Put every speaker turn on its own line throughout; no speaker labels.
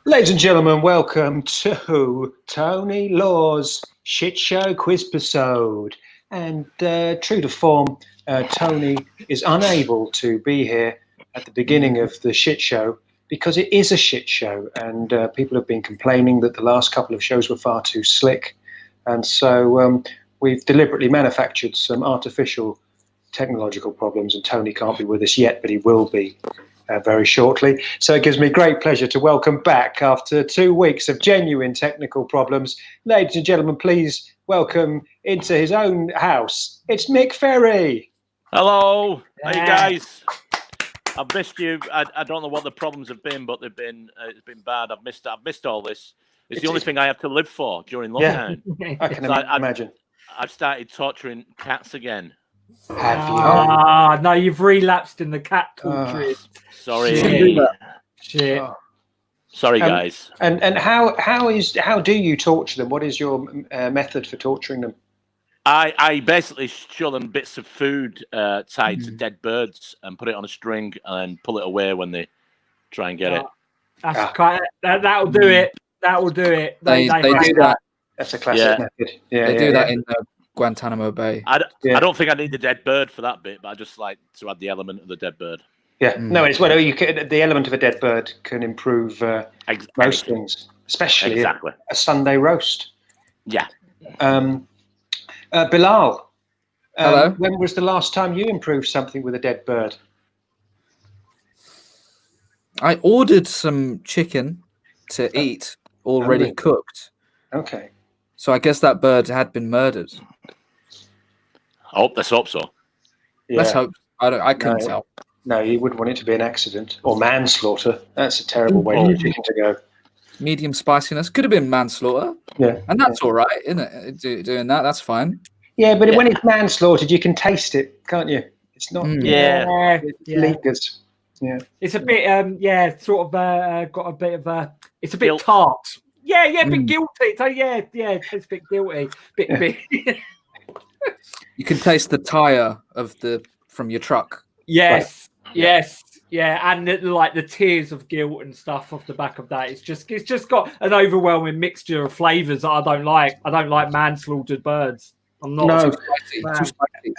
Ladies and gentlemen, welcome to Tony Law's Shitshow Quizpesode. And true to form, Tony is unable to be here at the beginning of the shit show because it is a shit show, and people have been complaining that the last couple of shows were far too slick. And so we've deliberately manufactured some artificial technological problems, and Tony can't be with us yet, but he will be very shortly. So it gives me great pleasure to welcome back, after 2 weeks of genuine technical problems, ladies and gentlemen, please welcome into his own house, it's Mick Ferry.
Hello. Hey guys, I've missed you. I don't know what the problems have been, but they've been it's been bad. I've missed all this. It's the only thing I have to live for during lockdown.
Yeah, I can imagine.
I've started torturing cats again.
Have you?
No, you've relapsed in the cat torture.
Sorry.
Shit.
Sorry, guys.
And how do you torture them? What is your method for torturing them?
I basically show them bits of food tied to dead birds and put it on a string and pull it away when they try and get it.
That's quite. That'll do it. That will do it.
They do that.
That's a classic method. Yeah,
they do that in Guantanamo Bay.
I don't think I need the dead bird for that bit, but I just like to add the element of the dead bird.
Yeah, no, it's well, the element of a dead bird can improve most things, especially a Sunday roast.
Yeah.
Bilal,
hello.
When was the last time you improved something with a dead bird?
I ordered some chicken to eat already cooked.
Okay.
So I guess that bird had been murdered.
Let's hope so.
Yeah.
Let's hope. I couldn't tell.
No, you wouldn't want it to be an accident or manslaughter. That's a terrible way for a chicken to go.
Medium spiciness could have been manslaughter.
Yeah,
and that's all right, isn't it? Doing that, that's fine.
Yeah, but when it's manslaughtered, you can taste it, can't you? It's not. It lingers. Yeah,
it's a bit. Sort of got a bit of a. It's a bit tart. Yeah, a bit guilty. So it's a bit guilty. Bit.
You can taste the tire from your truck.
Yes, and the tears of guilt and stuff off the back of that. It's just got an overwhelming mixture of flavors that I don't like. I don't like manslaughtered birds. I'm not too spicy.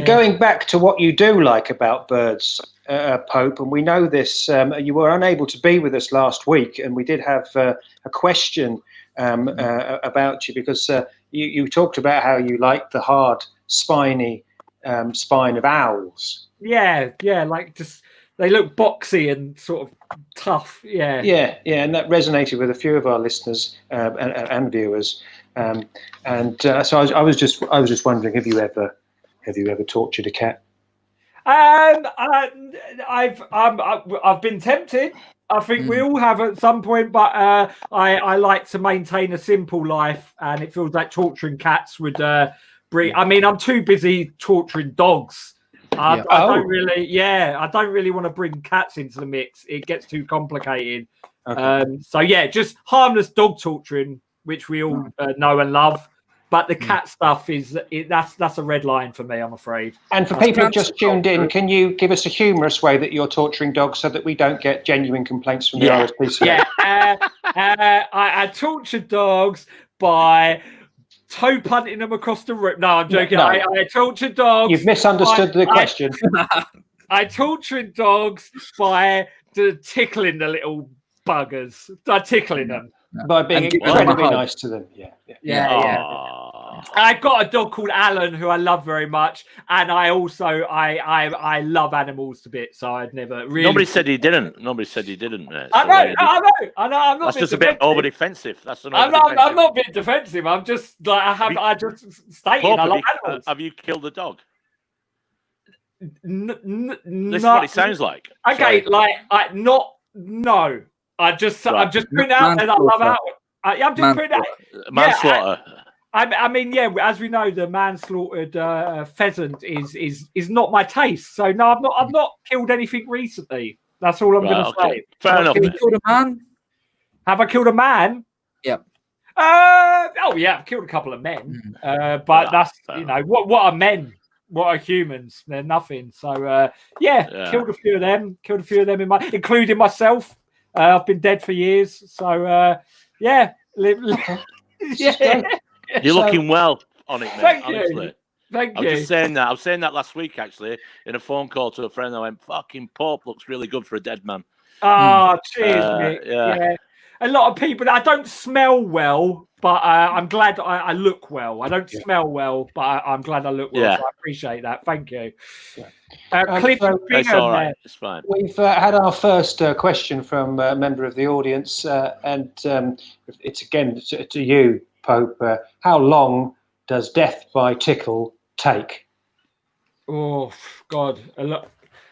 Going back to what you do like about birds, Pope, and we know this. You were unable to be with us last week, and we did have a question about you because you talked about how you like the hard, spiny spine of owls.
Yeah, like just they look boxy and sort of tough. Yeah,
and that resonated with a few of our listeners and viewers. So I was just wondering, have you ever tortured a cat?
I've been tempted. I think we all have at some point, but I like to maintain a simple life, and it feels like torturing cats would bring. I mean, I'm too busy torturing dogs. I don't really want to bring cats into the mix. It gets too complicated. Okay. Just harmless dog torturing, which we all know and love. But the cat stuff that's a red line for me, I'm afraid.
And for people who just tuned in, can you give us a humorous way that you're torturing dogs so that we don't get genuine complaints from the RSPCA?
Yeah, I torture dogs by toe punting them across the room. No, I'm joking. No. I torture dogs.
You've misunderstood the question.
I torture dogs by tickling the little buggers. Tickling them.
By being incredibly nice to them.
Yeah. I've got a dog called Alan who I love very much, and I also I love animals to bits. So I'd never really.
Nobody said he didn't. Mate.
I know. I'm not.
That's just a bit over defensive.
I'm not being defensive. I'm just like I just stated I love animals.
Have you killed a dog?
This
is what it sounds like.
Okay, no. I'm just putting out there that I love out. I'm just putting out
manslaughter.
I mean, as we know, the manslaughtered pheasant is not my taste. So no, I've not killed anything recently. That's all I'm going to say.
Fair enough.
Have you killed a man?
Have I killed a man?
Yep.
I've killed a couple of men. But that's what are men? What are humans? They're nothing. So killed a few of them. Including myself. I've been dead for years. So, yeah.
Okay.
Yeah.
You're looking well on it, mate.
Thank you.
Honestly.
Thank
I was
you.
just saying that. I was saying that last week, actually, in a phone call to a friend. I went, fucking Pope looks really good for a dead man.
Oh, cheers, Nick.
Yeah.
Yeah. A lot of people, I don't smell well, but I'm glad I look well. I don't smell well, but I'm glad I look well.
Yeah.
So I appreciate that. Thank you.
Yeah.
Cliff
It's all right. It's fine.
We've had our first question from a member of the audience, and it's again to you, Pope. How long does death by tickle take?
Oh, God. A lot.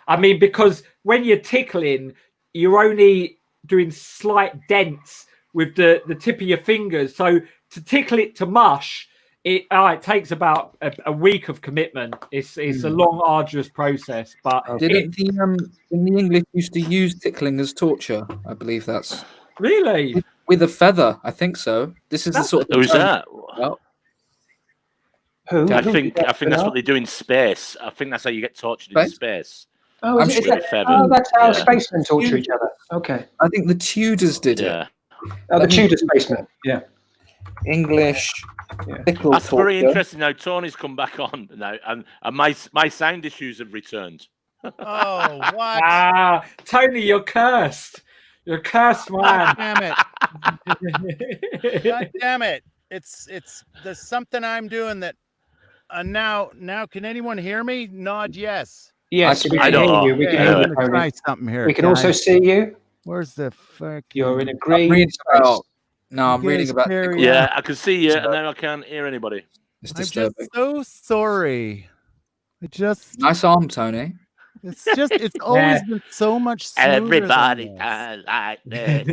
I mean, because when you're tickling, you're only doing slight dents with the tip of your fingers. So to tickle it to mush, it takes about a week of commitment. It's a long, arduous process. But
Didn't in the English used to use tickling as torture? I believe that's
really
with a feather. I think so. This is the sort of
Who's that?
Well,
Who?
I think that's what they do in space. I think that's how you get tortured in space.
Oh,
I'm
is
sure.
that's how spacemen torture each other. Okay.
I think the Tudors did it.
Yeah.
Oh, the Tudor spacemen. Yeah.
English. Tickle
That's very
torture.
interesting. Now Tony's come back on now, and my sound issues have returned.
Oh, what?
Tony, you're cursed. You're a cursed, man.
Damn it! God damn it! It's there's something I'm doing that. Now, can anyone hear me? Nod yes.
Yes, we
I
can
don't
hear
know.
you. We can
Okay,
hear
I'm
you,
gonna try
Tony.
something here.
We can also see you.
Where's the fuck?
You're in a
I'm
green
reading
space.
about. No, I'm reading about.
Very-
tickle.
Yeah, I can see you, and now I can't hear anybody.
It's
I'm
disturbing.
just so sorry.
Nice arm, Tony.
It's always been so much smoother than
Everybody
this.
does like this.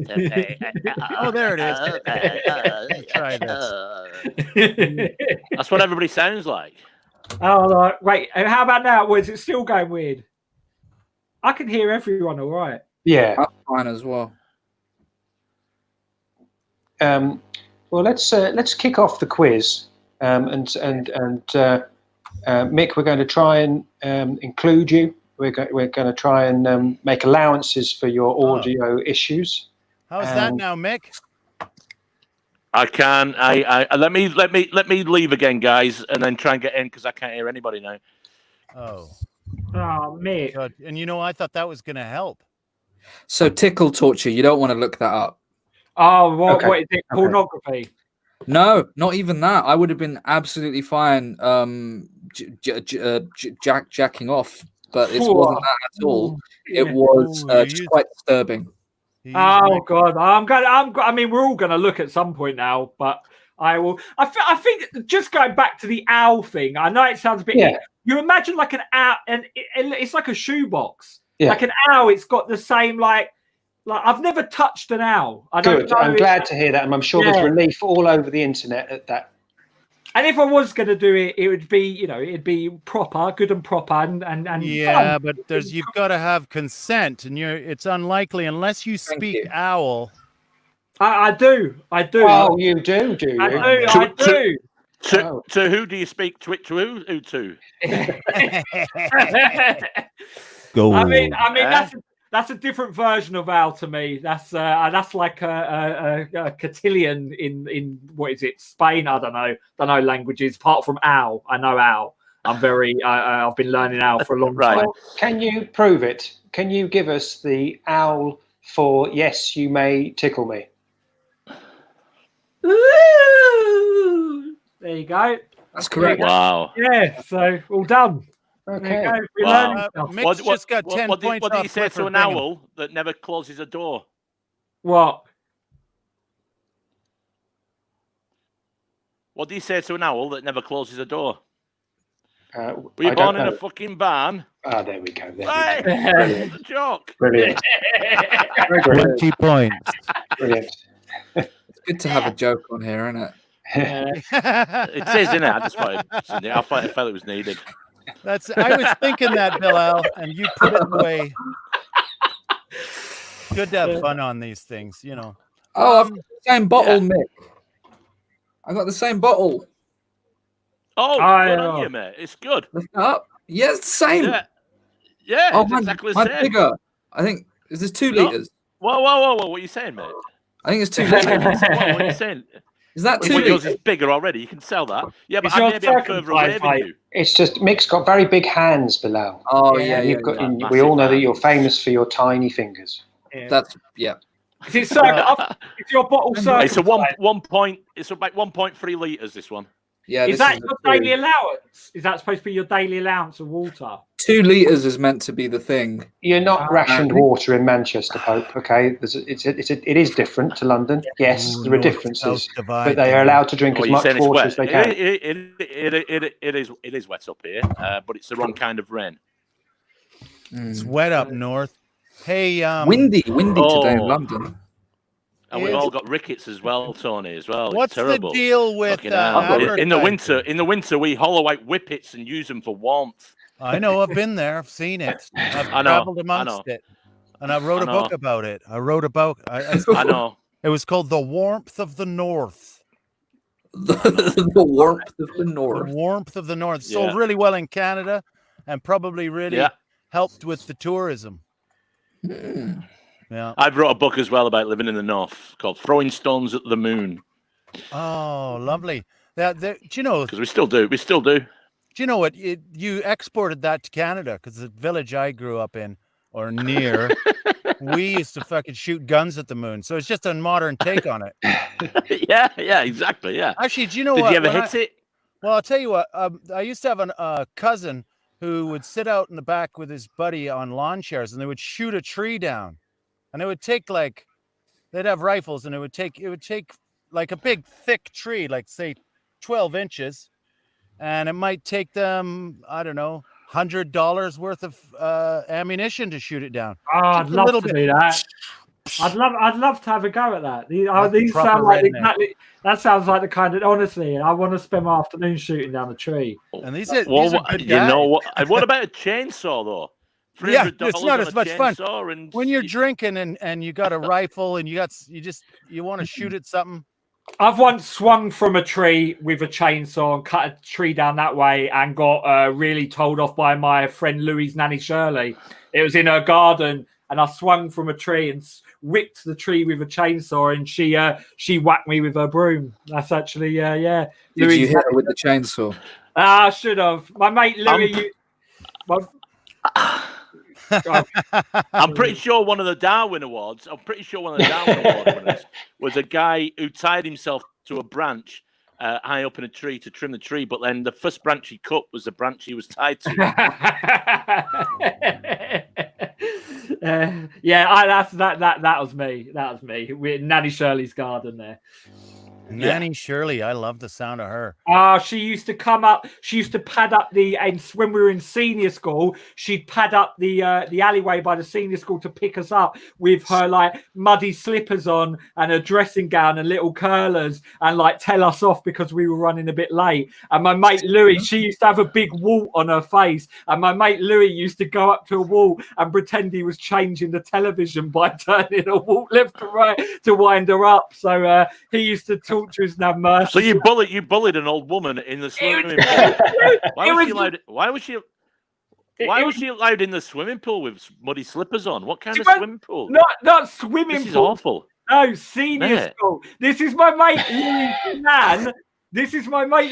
Oh, there it is. Try this.
That's what everybody sounds like.
Oh, wait. And how about now? Is it still going weird? I can hear everyone all right.
Yeah.
I'm fine as well.
Well, let's kick off the quiz, and Mick, we're going to try and include you. We're going to try and make allowances for your audio issues.
How's that now, Mick?
I can. I let me leave again, guys, and then try and get in because I can't hear anybody now.
Oh,
Mick.
God. And I thought that was going to help.
So tickle torture. You don't want to look that up.
Oh, what is it?
Okay.
Pornography.
No, not even that. I would have been absolutely fine jacking off, but it wasn't that at all. It was just quite disturbing.
Oh God, I mean, we're all going to look at some point now, but I will. I think just going back to the owl thing. I know it sounds a bit.
Yeah.
You imagine like an owl, and it's like a shoebox.
Yeah.
Like an owl, it's got the same like I've never touched an owl. I don't
Good.
know.
I'm glad to hear that, and I'm sure there's relief all over the internet at that.
And if I was going to do it, it would be, it'd be proper, good and proper, and
yeah,
fun.
but you've got to have consent, and it's unlikely unless you speak owl.
I do.
Oh, you do you?
I do.
To who do you speak? To who to?
Go.
I mean, that's a different version of owl to me. That's like a cotillion in what is it? Spain? I don't know languages. Apart from owl, I know owl. I'm very. I've been learning owl for a long time.
Well, can you prove it? Can you give us the owl for yes, you may tickle me?
Ooh, there you go.
That's correct.
Wow.
Yeah. So all done.
Okay.
Mick's just got 10 points.
What do you say to an owl that never closes a door?
What?
What do you say to an owl that never closes a door?
Were
you born in a fucking barn?
Ah, there we go.
Hey, it's a joke.
Brilliant.
20 points.
Brilliant.
It's good to have a joke on here, isn't it?
It is, isn't it? I felt it was needed.
I was thinking that, Bilal, and you put it away. Good to have fun on these things,
Oh, I've got the same bottle, Mick. I got the same bottle.
Oh, good on you, mate. It's good.
Look it up. Yeah, it's the same.
Yeah,
Oh,
it's exactly the
mine's
same.
bigger. I think is this 2 liters?
Whoa! What are you saying, mate?
I think it's 2 liters.
What are you saying?
Is that 2
Well, yours
liters?
is bigger already. You can sell that. Yeah, but
It's your
maybe I'm further away
circumcised,
than
mate.
you.
It's just Mick's got very big hands, Bilal.
Oh
Yeah.
yeah,
You've got.
yeah.
We all know that
Massive
you're
hands.
famous for your tiny fingers.
That's yeah.
Is it is your bottle circumcised?
It's a 1 point. It's about 1.3 liters. This one.
Yeah,
Is
this
that
is
your
a
daily allowance? Is that supposed to be your daily allowance of water?
2 liters is meant to be the thing.
You're not rationed water in Manchester, Pope. Okay, it is different to London. Yes, there are differences, but they are allowed to drink
Oh,
as
you're
much
saying it's
water
wet.
as they can.
It is wet up here, but it's the wrong kind of rain.
It's wet up north. Hey,
Windy today in
Oh.
London.
And we've all got rickets as well, Tony. As well.
what's
It's terrible.
the deal with
In the
advertising?
In the winter, we hollow out whippets and use them for warmth.
I know. I've been there. I've seen it. I've
I know,
traveled
I
amongst
know.
it, and I wrote
I
a book
know.
about it. I wrote about.
I know.
It was called "The Warmth of the North."
The warmth of the
The
north.
warmth of the North
Yeah.
sold really well in Canada, and probably really
Yeah.
helped with the tourism.
Mm.
Yeah.
I've wrote a book as well about living in the north called "Throwing Stones at the Moon"
Oh, lovely. Do you know?
because we still do. We still do.
Do you know what? You exported that to Canada because the village I grew up in or near, we used to fucking shoot guns at the moon. So it's just a modern take on it.
Yeah, exactly. Yeah.
Actually, do you know
Did
what?
you ever
When
hit it?
Well, I'll tell you what. I used to have a cousin who would sit out in the back with his buddy on lawn chairs, and they would shoot a tree down, and it would take they'd have rifles, and it would take like a big thick tree, like say 12 inches, and it might take them, I don't know, $100 worth of ammunition to shoot it down.
Oh, I'd
Just a
love
little
to
bit.
do that. I'd love to have a go at that. These
That's proper
sound like
redneck.
exactly. That sounds like the kind of. Honestly, I want to spend my afternoon shooting down a tree.
And these are good
you know
guys.
what? What about a chainsaw though?
Yeah,
$300
it's not
on
as
a
much fun.
chainsaw and
When you're drinking and you got a rifle and you want to shoot at something.
I've once swung from a tree with a chainsaw and cut a tree down that way and got really told off by my friend Louie's nanny Shirley. It was in her garden and I swung from a tree and whipped the tree with a chainsaw and she whacked me with her broom. That's actually, yeah.
Did
Louie's
you hit her with the chainsaw?
I should have. My mate Louie...
I'm pretty sure one of the Darwin Awards, winners was a guy who tied himself to a branch high up in a tree to trim the tree, but then the first branch he cut was the branch he was tied to.
That was me. That was me. We're in Nanny Shirley's garden there.
Nanny Shirley, I love the sound of her.
She used to come up. She used to pad up and when we were in senior school, she'd pad up the alleyway by the senior school to pick us up with her like muddy slippers on and a dressing gown and little curlers and like tell us off because we were running a bit late. And my mate Louie, she used to have a big wart on her face, and my mate Louie used to go up to a wall and pretend he was changing the television by turning a wart left to right to wind her up. So he used to talk to us and have mercy.
So you bullied an old woman in the swimming pool. Why was she allowed in the swimming pool with muddy slippers on? What kind of swimming pool?
Not swimming
This is
pool.
awful.
No, senior
Mate.
school. This is my mate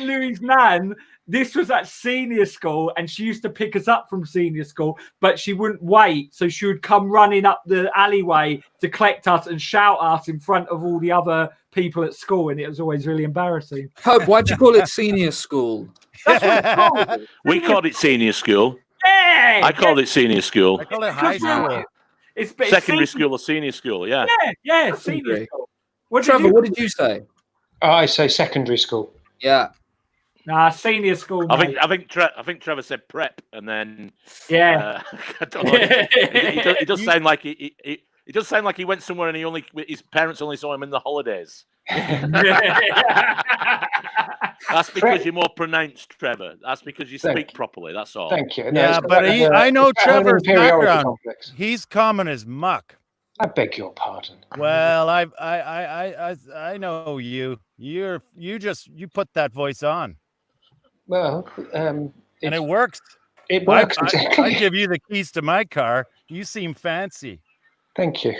Louie's nan. This was at senior school, and she used to pick us up from senior school, but she wouldn't wait. So she would come running up the alleyway to collect us and shout us in front of all the other people at school, and it was always really embarrassing.
Hope, why'd you call it senior school?
That's what it's called.
We called it senior school.
Yeah,
I called it senior school.
I call it high school.
It's
Secondary
senior-
school or senior school, yeah.
Yeah, senior school.
Trevor, what did you say?
I say secondary school.
Yeah.
Nah, senior school. Mate.
I think Trevor said prep, and then
Yeah.
I don't know. It does sound like it does sound like he went somewhere and his parents only saw him in the holidays. That's because you're more pronounced, Trevor. That's because you speak properly. That's all.
Thank you.
Yeah, but I know Trevor's background. He's common as muck.
I beg your pardon.
Well, I know you. You put that voice on,
Well,
and it works.
It works
I
exactly.
give you the keys to my car. You seem fancy.
Thank you.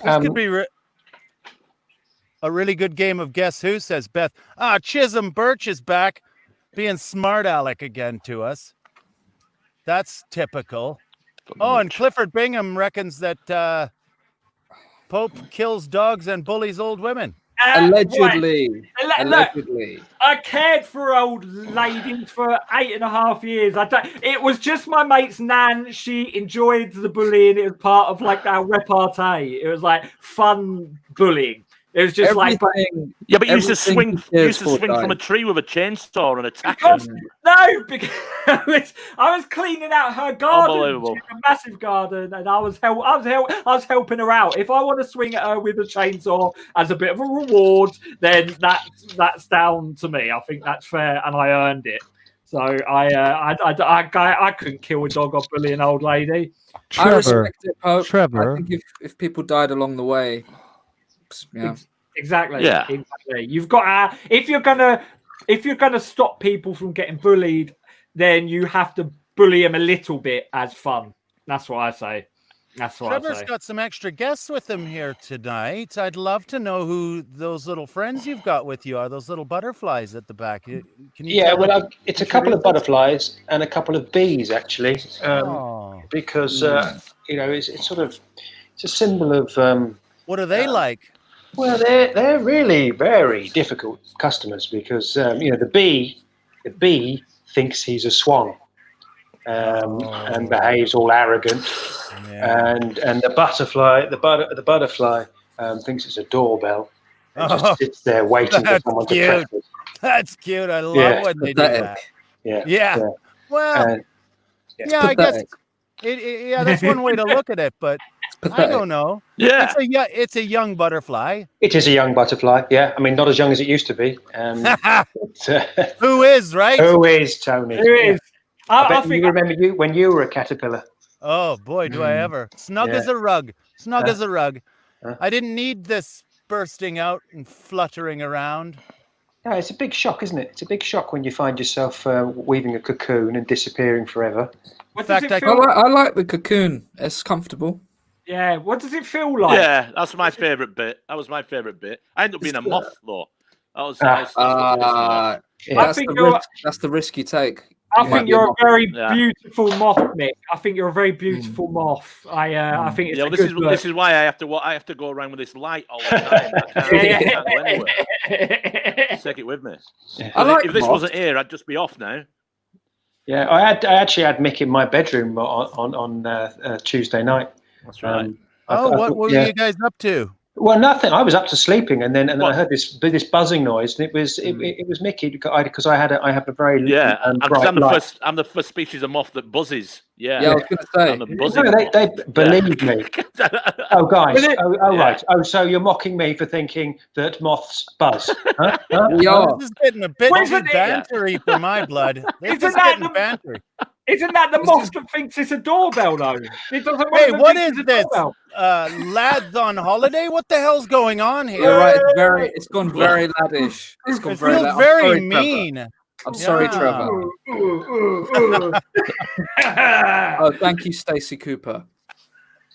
This could be a really good game of Guess Who, says Beth. Chisholm Birch is back, being smart aleck again to us. That's typical. Oh, and Clifford Bingham reckons that Pope kills dogs and bullies old women.
Allegedly.
Look,
Allegedly.
I cared for old ladies for 8.5 years. It was just my mate's nan. She enjoyed the bullying. It was part of like our repartee. It was like fun bullying. It was just like,
but you used to swing from a tree with a chainsaw and attack him.
No, because I was cleaning out her garden.
Unbelievable.
She had a massive garden, and I was helping her out. If I want to swing at her with a chainsaw as a bit of a reward, then that's down to me. I think that's fair, and I earned it. So I couldn't kill a dog or bully an old lady.
I respect it, Pope.
Trevor.
I think if people died along the way. Yeah.
Exactly.
Yeah.
Exactly. You've got if you're gonna stop people from getting bullied, then you have to bully them a little bit as fun. That's what I say.
Trevor's got some extra guests with him here tonight. I'd love to know who those little friends you've got with you are. Those little butterflies at the back. Can you?
Yeah, well, it's a couple of butterflies and a couple of bees actually, because it's a symbol of.
What are they like?
Well, they're really very difficult customers because the bee thinks he's a swan and behaves all arrogant, and the butterfly thinks it's a doorbell and just sits there waiting for someone to press it.
That's cute. I love when they do that. Yeah. Well, I guess that's one way to look at it, but. I don't know.
Yeah,
it's a young butterfly.
It is a young butterfly. Yeah, I mean, not as young as it used to be.
Who is right?
Who is Tony?
Who is?
I think you remember you when you were a caterpillar.
Oh boy, do I ever! Snug as a rug. Snug as a rug. I didn't need this bursting out and fluttering around.
Yeah, it's a big shock, isn't it? It's a big shock when you find yourself weaving a cocoon and disappearing forever.
In fact,
I like the cocoon. It's comfortable.
Yeah, what does it feel like?
Yeah, that's my favourite bit. That was my favourite bit. I ended up being a moth, though. That's
the risk you take.
I think you're a very beautiful moth, Mick. I think you're a very beautiful moth. I think it's
this is why I have to go around with this light all the time. I can't go anywhere. Take it with me. If this wasn't here, I'd just be off now.
Yeah, I actually had Mick in my bedroom on Tuesday night.
That's right.
What were you guys up to?
Well, nothing. I was up to sleeping, and then I heard this buzzing noise, and it was Mickey because I have a very
I'm the first species of moth that buzzes. Yeah,
I was going to say.
They believe me. Oh, guys. Right. Oh, so you're mocking me for thinking that moths buzz? Huh?
This is getting a bit too bantery for my blood. This is getting bantery.
Isn't that the moth that thinks it's a doorbell, though? It doesn't.
Hey, what is this? Lads on holiday? What the hell's going on here?
You're right. It's gone very laddish. It's gone
very mean.
I'm sorry, Trevor. Oh, thank you, Stacey Cooper.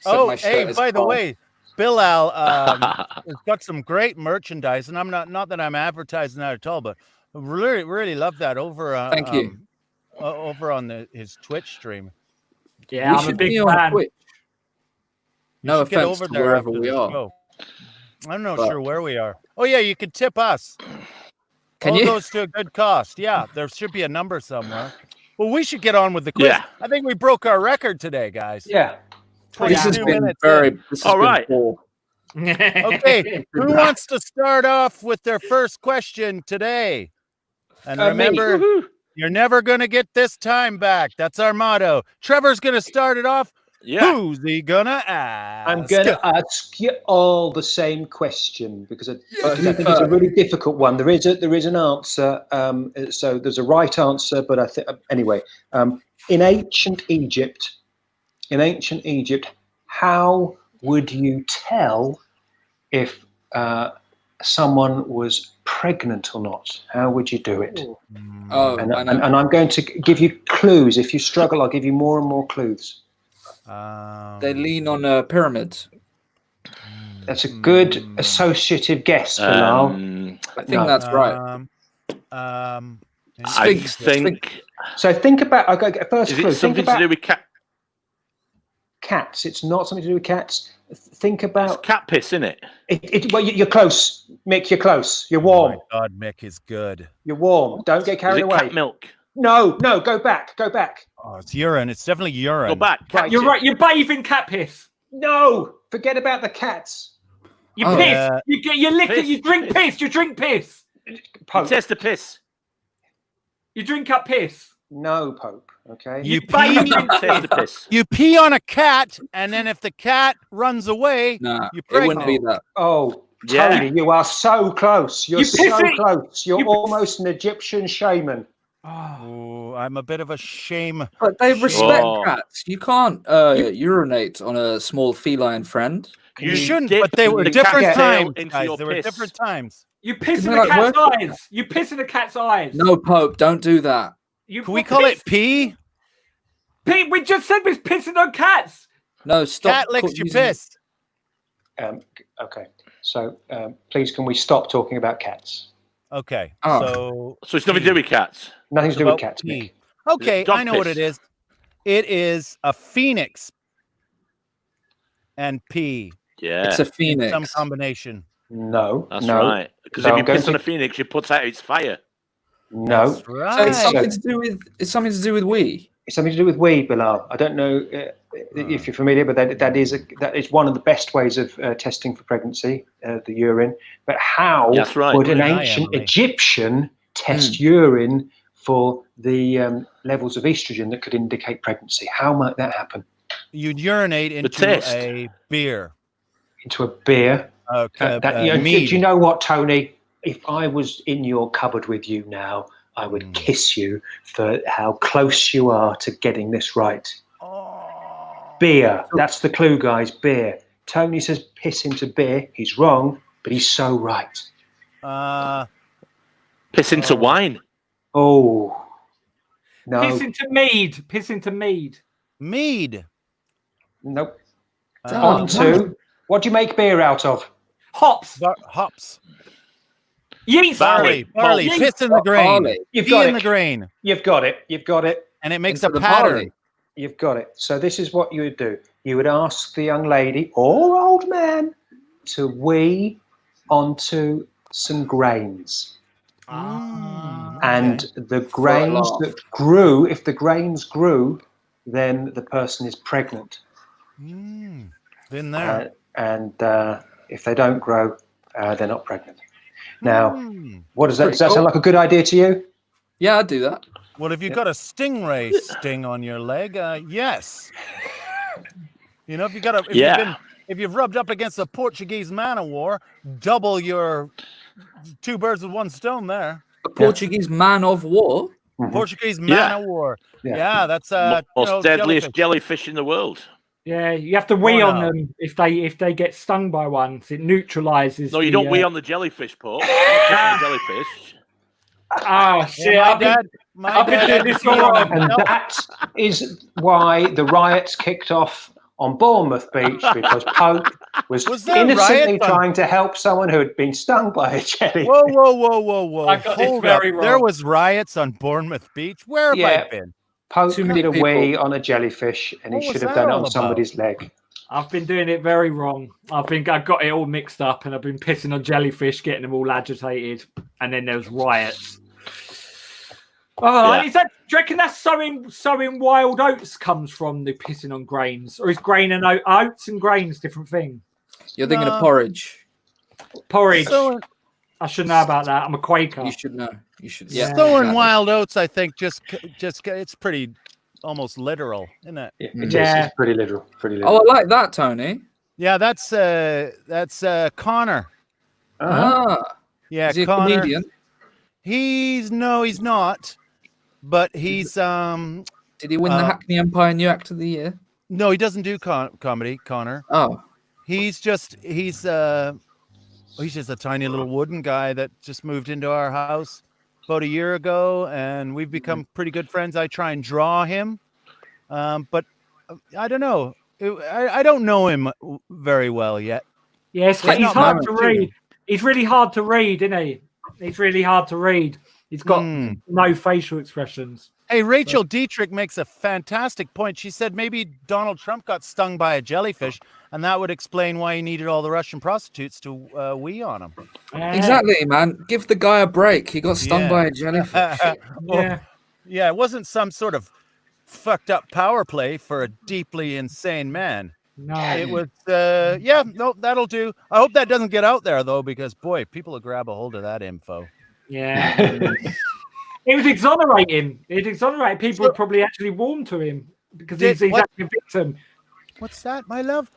Hey, by the way, Bilal has got some great merchandise, and I'm not that I'm advertising that at all, but I really love that over.
Thank you.
Over on his Twitch stream.
Yeah, I'm a big fan.
No offense to wherever we are.
I'm not sure where we are. Oh yeah, you could tip us.
Can you?
Goes to a good cost. Yeah, there should be a number somewhere. Well, we should get on with the quiz.
Yeah.
I think we broke our record today, guys.
Yeah.
This has been very.
All right.
Okay, who wants to start off with their first question today? And remember, you're never going to get this time back. That's our motto. Trevor's going to start it off.
Yeah.
Who's he going to ask?
I'm going to ask you all the same question because I think it's a really difficult one. There is an answer. So there's a right answer, but I think anyway. In ancient Egypt, how would you tell if someone was pregnant or not? How would you do it? And I'm going to give you clues. If you struggle, I'll give you more and more clues.
They lean on pyramids.
That's a good associative guess, Bilal.
I think that's right.
I think.
So think about. Okay, first
Is
clue.
it something to do with
cats? It's not something to do with cats. Think
It's
about
cat piss, isn't it?
Well, you're close, Mick. You're close. You're warm.
Oh my God, Mick is good.
You're warm. Don't get carried away.
Cat milk?
No. Go back.
Oh, it's urine. It's definitely urine.
Go back.
Right.
You're right. You bathe in cat piss.
No. Forget about the cats.
You piss. You lick it. You drink piss. You drink piss.
Pope.
Test the piss.
You drink up piss.
No, Pope. Okay.
You
bathe
pee.
in
Test the piss.
You pee on a cat, and then if the cat runs away,
Nah,
you
it wouldn't be that.
Oh,
Yeah.
Tony, you are so close. You're
You
so
piss it.
close. You're almost an Egyptian shaman.
Oh, I'm a bit of a shame.
But they respect
Oh.
cats. You can't urinate on a small feline friend.
You shouldn't,
dip
but they were
the
different
cat's tail
times,
into
guys.
your
There were
piss.
different times.
You piss
Isn't
in the
that like
cat's
work?
eyes. You piss in the cat's eyes.
No, Pope, don't do that.
Can we call it pee?
Pete, we just said we're pissing on cats.
No, stop.
Cat licks your
using it.
piss.
Okay. So please, can we stop talking about cats?
Okay,
Oh.
So it's nothing to do with cats.
Nothing
it's
to do with
about
cats,
pee.
Mick.
Okay,
Dog
I know what
piss.
it is. It is a phoenix and pee.
Yeah,
It's a phoenix.
Some combination.
No.
that's
no,
right. Because
No,
if
I'm
you
going
piss on
to-
a phoenix, it puts out its fire.
No.
That's
So
right.
it's something to do with. It's something to do with we.
It's something to do with weed, Bilal. I don't know if you're familiar, but that is one of the best ways of testing for pregnancy, the urine. But how
That's right.
would an
Good eye,
ancient
Emily.
Egyptian test urine for the levels of estrogen that could indicate pregnancy? How might that happen?
You'd urinate into
test.
a beer.
Into a beer?
Okay,
Do
mead.
you know what, Tony? If I was in your cupboard with you now, I would kiss you for how close you are to getting this right. Beer. That's the clue, guys. Beer. Tony says piss into beer. He's wrong, but he's so right.
Piss into wine.
Oh. No.
Piss into mead. Piss into mead.
Mead.
Nope.
Oh,
On to, what do you make beer out of?
Hops.
Hops.
Yeast.
Barley. Barley.
Yeast.
Piss in the grain.
Barley.
You've
Pea
got
in
it.
the grain.
You've got it. You've got it.
And it makes
Into
a
the
pattern.
barley.
You've got it. So this is what you would do. You would ask the young lady or old man to wee onto some grains. And the grains that grew, if the grains grew, then the person is pregnant.
Been there.
And if they don't grow, they're not pregnant. Now, what does that sound like a good idea to you?
Yeah, I'd do that.
Well, if you've got a stingray sting on your leg, yes. You know, if you got if you've rubbed up against a Portuguese man of war, double your 2 birds with 1 stone there.
A Portuguese man of war.
Portuguese man of war. Yeah, that's
Most deadliest jellyfish in the world.
Yeah, you have to wee on them if they get stung by one. So it neutralizes.
No, you don't wee on the jellyfish, Paul. Jellyfish.
Oh shit!
Yeah,
I've been doing this all wrong.
And that is why the riots kicked off on Bournemouth Beach, because Pope was
there
innocently
riots on-
trying to help someone who had been stung by a jellyfish.
Whoa.
I got this
Hold
very
up.
wrong.
There was riots on Bournemouth Beach. Where have
Yeah.
I been?
Pope
Too many
did a
people.
wee on a jellyfish, and he
What was
should have
that
done it
all
on
about?
somebody's leg.
I've been doing it very wrong. I think I got it all mixed up, and I've been pissing on jellyfish, getting them all agitated, and then there was riots. Oh,
Yeah.
is that? Do you reckon that's sowing wild oats comes from the pissing on grains, or is grain and oats and grains different thing?
You're thinking
No.
of porridge.
Porridge.
So,
I should know about that. I'm a Quaker.
You should know. You should. Yeah.
sowing
exactly.
wild oats, I think, just it's pretty almost literal, isn't it?
Yeah,
Yeah.
it's pretty literal.
Oh, I like that, Tony.
Yeah, that's Connor.
Ah,
Yeah,
is he a
Connor.
comedian?
He's not, but he's
Did he win the Hackney Empire New Act of the Year?
no, he doesn't do comedy, Connor.
Oh,
He's just a tiny little wooden guy that just moved into our house about a year ago, and we've become pretty good friends. I try and draw him, but I don't know. I don't know him very well yet.
Yes,
Yeah,
he's
not
hard to
Mamet,
read. He's really hard to read, isn't he? He's really hard to read. He's got no facial expressions.
Hey, Rachel Dietrich makes a fantastic point. She said maybe Donald Trump got stung by a jellyfish, and that would explain why he needed all the Russian prostitutes to wee on him.
Exactly, man. Give the guy a break. He got stung by a jellyfish.
Yeah, it wasn't some sort of fucked up power play for a deeply insane man.
No,
It was, no, that'll do. I hope that doesn't get out there, though, because, boy, people will grab a hold of that info.
Yeah. It would exonerate him. It'd exonerate people. Would probably actually warm to him because he's actually a victim.
What's that, my love?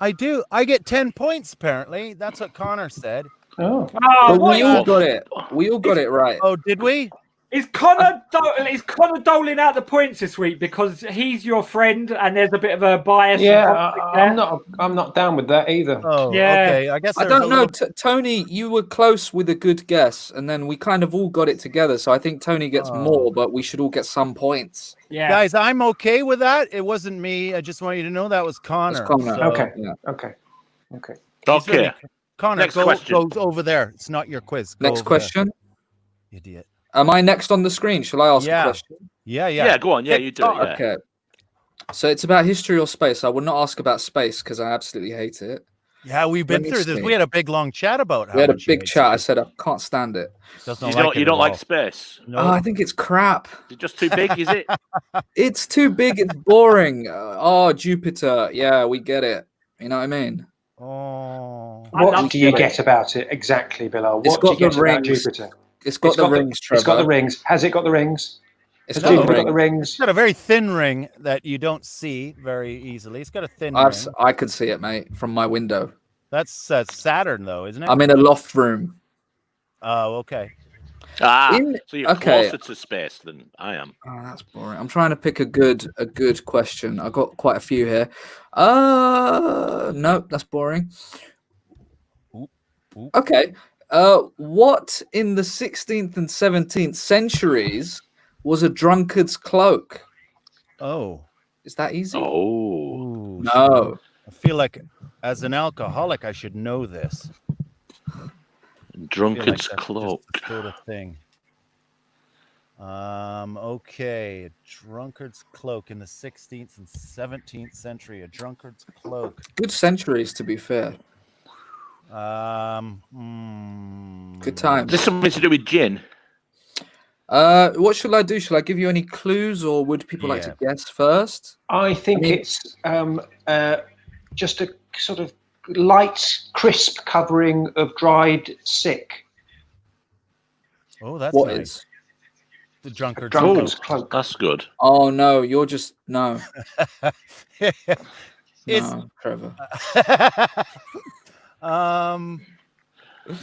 I do. I get 10 points, apparently. That's what Connor said.
Oh,
well, we all got it. We all got it right.
Oh, did we?
Is Connor doling out the points this week because he's your friend and there's a bit of a bias?
Yeah, I'm not down with that either.
Oh,
yeah.
Okay. I guess
I don't know. Tony, you were close with a good guess, and then we kind of all got it together. So I think Tony gets more, but we should all get some points.
Yeah,
guys, I'm okay with that. It wasn't me. I just want you to know that was Connor.
That's Connor.
So
Okay.
Yeah.
Okay.
Okay.
Connor,
Next
go
question.
over there. It's not your quiz. Go
Next
over
question.
there. Idiot.
Am I next on the screen? Shall I ask a question?
Yeah, go on. Yeah, you do it. Yeah.
Okay. So it's about history or space. I will not ask about space because I absolutely hate it.
Yeah, we've been through this. We had a big long chat about how
We had a
much you
big
hate
chat. I
space.
said I can't stand it.
You don't like space?
No.
Oh, I think it's crap.
Is it just too big? Is it?
It's too big. It's boring. Jupiter. Yeah, we get it. You know what I mean?
Oh.
What do you get about it exactly, Bilal? What do you get about Jupiter?
It's got the rings, Trevor.
It's got the rings. Has it got the rings?
It's
got the rings.
It's got a very thin ring that you don't see very easily. It's got a thin ring.
I could see it, mate, from my window.
That's Saturn, though, isn't it?
I'm in a loft room.
Oh, okay.
So you're closer to space than I am.
Oh, that's boring. I'm trying to pick a good question. I've got quite a few here. No, that's boring. Okay. What in the 16th and 17th centuries was a drunkard's cloak?
Oh.
Is that easy?
Oh.
No.
I feel like as an alcoholic, I should know this.
Drunkard's cloak.
Just the sort of thing. Okay. A drunkard's cloak in the 16th and 17th century. A drunkard's cloak.
Good centuries, to be fair. Good times.
This something to do with gin?
What shall I do? Shall I give you any clues, or would people like to guess first?
I think it's just a sort of light, crisp covering of dried sick.
Oh, that's
what
nice.
is?
The drunkard's
cloak.
That's good.
Oh no, you're just no.
It's
No, Trevor.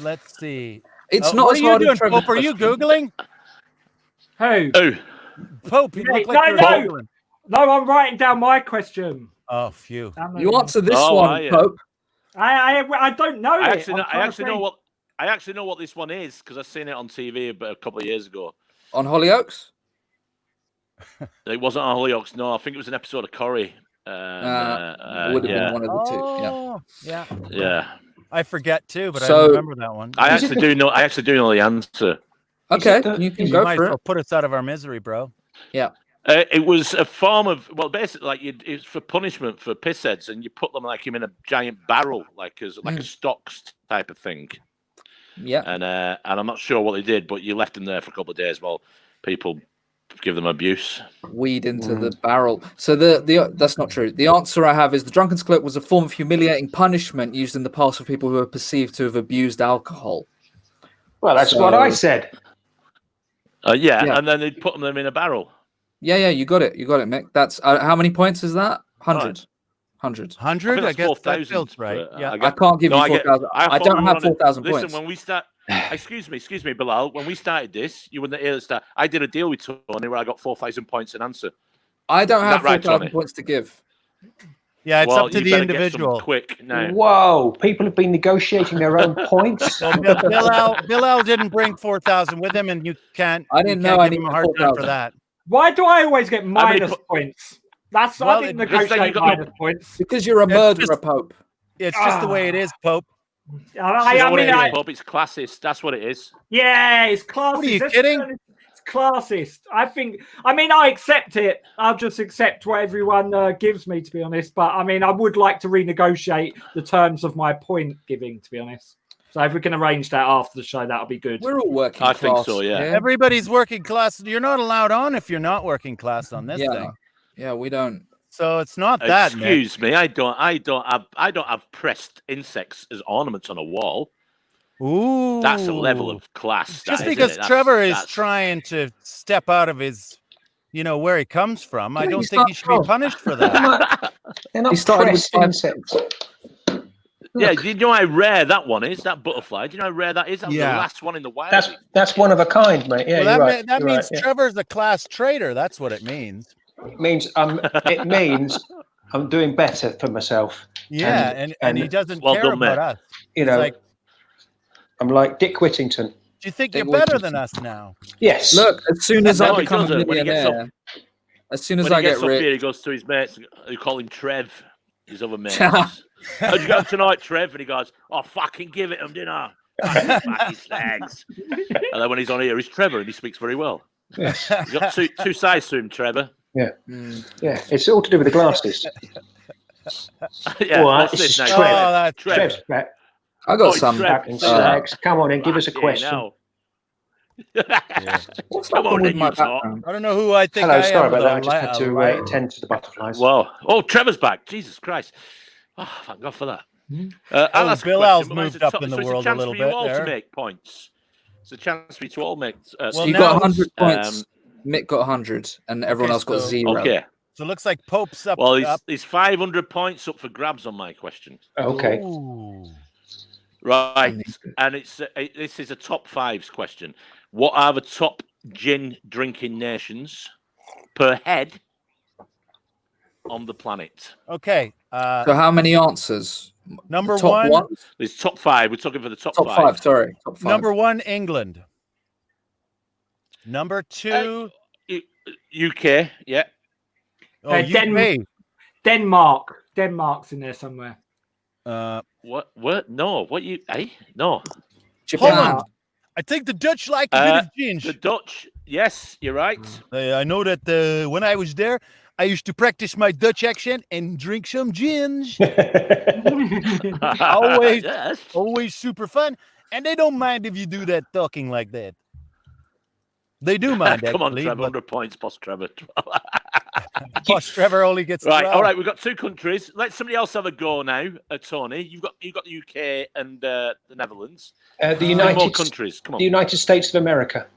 Let's see.
It's not
what
as
are you
hard
doing,
as Trevor.
Pope? Are you googling?
Who?
Oh,
Pope, you look like
No,
you're
no.
googling.
No, I'm writing down my question.
Oh, phew.
You answer this
Oh,
one,
are you?
Pope.
I don't know.
I actually know what this one is because I've seen it on TV a couple of years ago.
On Hollyoaks?
It wasn't on Hollyoaks. No, I think it was an episode of Corrie.
It would have been one of the two. Yeah.
Yeah. I forget too, but I
So-
remember that one.
I actually do know the answer.
Okay, you can
You
go
might
for
as well
it.
put us out of our misery, bro.
Yeah.
It was a form of basically like it's for punishment for pissheads, and you put them like him in a giant barrel, like a stocks type of thing.
Yeah.
And I'm not sure what they did, but you left them there for a couple of days while people give them abuse.
Weed into the barrel. So the that's not true. The answer I have is the drunkard's cloak was a form of humiliating punishment used in the past for people who are perceived to have abused alcohol.
Well, that's what I said.
Yeah, and then they'd put them in a barrel.
Yeah, you got it, Mick. That's how many points is that? 100. 100.
100? I guess
4,000.
that feels right. Yeah.
I can't give you 4,000. I don't have 4,000 points.
Listen, when we start, excuse me, Bilal. When we started this, you wouldn't hear the start. I did a deal with Tony where I got 4,000 points an answer.
I don't have
right,
4,000 points to give.
Yeah, it's up to
you
the
better get some
individual.
quick now.
Whoa, people have been negotiating their own points.
Bilal didn't bring 4,000 with him, and you can't.
I didn't
you
know
can't
I
give him
needed
a hard time
4,000.
for that.
Why do I always get
many
minus points? I didn't
looks like
negotiate
you got
minus points.
Because you're a murderer, Pope.
It's just the way it is, Pope.
I mean,
Pope, it's classist. That's what it is.
Yeah, it's classist.
What are you kidding?
It's classist. I accept it. I'll just accept what everyone gives me, to be honest. But I mean, I would like to renegotiate the terms of my point giving, to be honest. So if we can arrange that after the show, that'll be good.
We're all working
I
class.
think so, yeah.
Everybody's working class. You're not allowed on if you're not working class on this thing.
Yeah, we don't.
So it's not that.
Excuse me, I don't have pressed insects as ornaments on a wall.
Ooh,
that's a level of class.
Just because Trevor is trying to step out of his, where he comes from, I don't think he should be punished for that.
They're not pressed insects.
Yeah, do you know how rare that one is? That butterfly. Do you know how rare that is? That was the last one in the wild.
That's one of a kind, mate. Yeah,
well, that means Trevor's a class traitor. That's what it means.
It means I'm doing better for myself.
Yeah, and he doesn't care about us.
I'm like Dick Whittington.
Do you think you're better than us now?
Yes.
Look, as soon as I become a millionaire, as soon as I get rich,
he goes to his mates who call him Trev. His other mates. How'd you go tonight, Trev? And he goes, "Oh, fucking give it him dinner." Fucking slags. And then when he's on here, he's Trevor, and he speaks very well.
Yes.
He's got two sides to him, Trevor.
Yeah. Yeah. It's all to do with the glasses.
Yeah. What's this now?
That's Trev's back.
I got some.
Slags. Come on and give us a question.
What's happening with my background?
I don't know who I think.
Hello, sorry about that. I just had to attend to the butterflies.
Whoa. Oh, Trevor's back. Jesus Christ. Oh, thank God for that.
Bilal's moved up in the world a little bit.
It's a chance for you all to make points. It's a chance for you to all make.
You got 100 points. Mick got 100, and everyone else got 0.
Okay.
So it looks like Pope's up.
Well, he's 500 points up for grabs on my question.
Okay.
Ooh.
Right, and this is a top fives question. What are the top gin drinking nations per head on the planet?
Okay.
So how many answers?
Number
top
one.
There's top five. We're talking for the top
five. Sorry. Top 5.
Number 1, England. Number 2,
UK. Yeah.
Denmark. Denmark's in there somewhere.
What? No. What you? No.
Japan.
Holland. I think the Dutch like a bit of gin.
The Dutch. Yes, you're right.
I know that when I was there, I used to practice my Dutch accent and drink some gins. always super fun. And they don't mind if you do that talking like that. They do mind.
Come on, Trevor. 100 points, Boss Trevor.
Boss Trevor only gets
right. All right, we've got 2 countries. Let somebody else have a go now. Tony, you've got the UK and the Netherlands.
The United
countries. Come on.
The United States of America.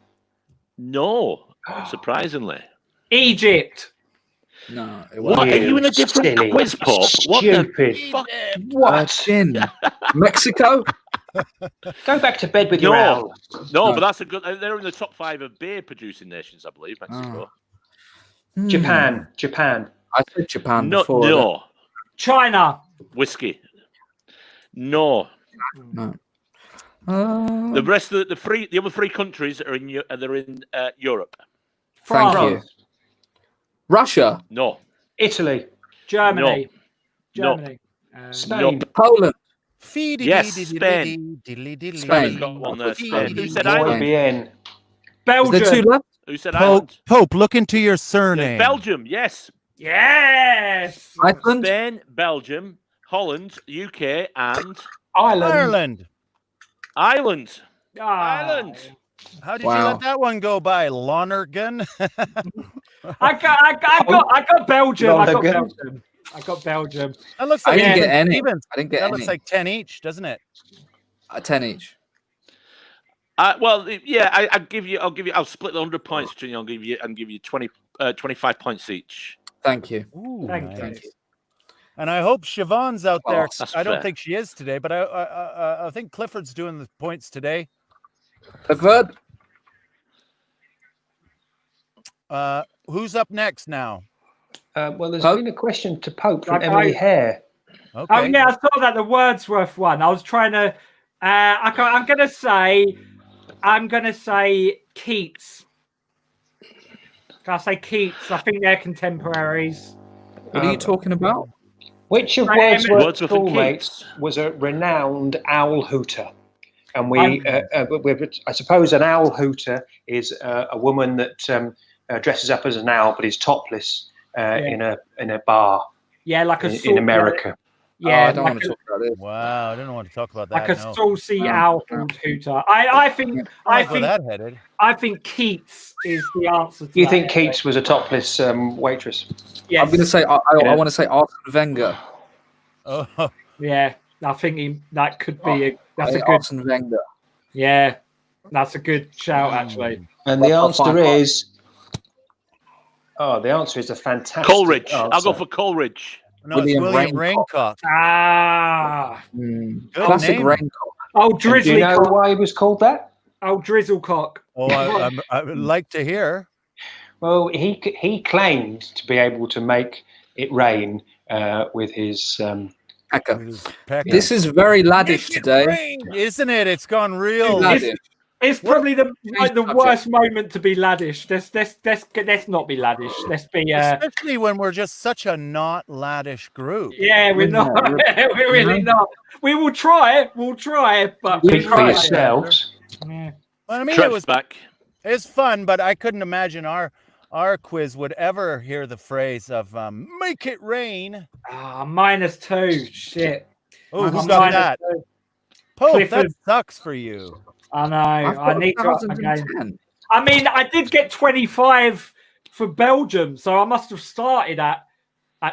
No, surprisingly.
Egypt.
No.
What? Are you in a different quiz, Pop?
Stupid.
What? Mexico?
Go back to bed with your owl.
No, but that's a good. They're in the top 5 of beer-producing nations, I believe. Mexico.
Japan.
I said Japan before.
No.
China.
Whiskey. No. The rest of the other 3 countries are in Europe.
France.
Thank you. Russia.
No.
Italy.
Germany.
No.
Spain.
No.
Poland.
Yes, Spain. Spain's got one there. Spain. Who said Ireland?
Belgium.
Is there 2 left?
Who said Ireland?
Pope, look into your surname.
Belgium, yes.
Yes.
Iceland.
Spain, Belgium, Holland, UK, and
Ireland.
Ireland.
Ireland.
How did you let that one go by, Lonergan?
I got Belgium. I got Belgium.
That looks
I
like
didn't get any.
Evens.
I didn't get
that
any.
Looks like 10 each, doesn't it?
10 each.
Well, yeah, I'll split the 100 points between you. I'll give you 25 points each.
Thank you.
Ooh,
Thank
you. And I hope Siobhan's out there. I don't
fair.
think she is today, but I think Clifford's doing the points today.
Clifford.
Who's up next now?
Well, there's
Pope?
been a question to Pope from Emily Hare.
Okay.
Oh yeah, I saw that the Wordsworth one. I was trying to. I'm gonna say Keats. Can I say Keats? I think they're contemporaries.
What are you talking about?
Which of
Wordsworth
Wordsworth's
and
schoolmates was a renowned owl hooter? And I suppose an owl hooter is a woman that dresses up as an owl but is topless in a bar.
Yeah, like
in America.
Yeah,
I don't want to talk about it.
Wow, I don't want to talk about that.
Like a saucy owl hooter. I think Keats is the answer to
You
that.
think Keats was a topless waitress?
Yes.
I'm going to say I want to say Arsene Wenger.
Oh,
Yeah, I think that could be that's a good.
Arsene Wenger.
Yeah, that's a good shout actually.
And the answer is. Oh, the answer is a fantastic.
Coleridge.
Answer.
I'll go for Coleridge.
no, it's William Raincock.
Ah.
Good
Classic
name.
Raincock.
Oh,
And do you
Drizzly
know
cock.
why he was called that?
Oh, Drizzlecock.
Oh, I would like to hear.
Well, he claimed to be able to make it rain with his.
Pecker.
Pecker.
This is very laddish
Make it
today.
rain, isn't it? It's gone real.
Laddish.
It's probably the
subject.
worst moment to be laddish. Let's not be laddish. Let's be.
Especially when we're just such a not laddish group.
Yeah, we're not. We're really not. We will try. We'll try, but
Speak for
try.
yourselves.
Yeah.
Well, I mean,
Trev's back.
it's fun, but I couldn't imagine our quiz would ever hear the phrase of "make it rain."
-2. Shit.
Oh, who
I'm
got
minus
that?
2.
Pope,
Clifford.
that sucks for you.
I know.
I've
I
got
need to up again.
2010.
I mean, I did get 25 for Belgium, so I must have started at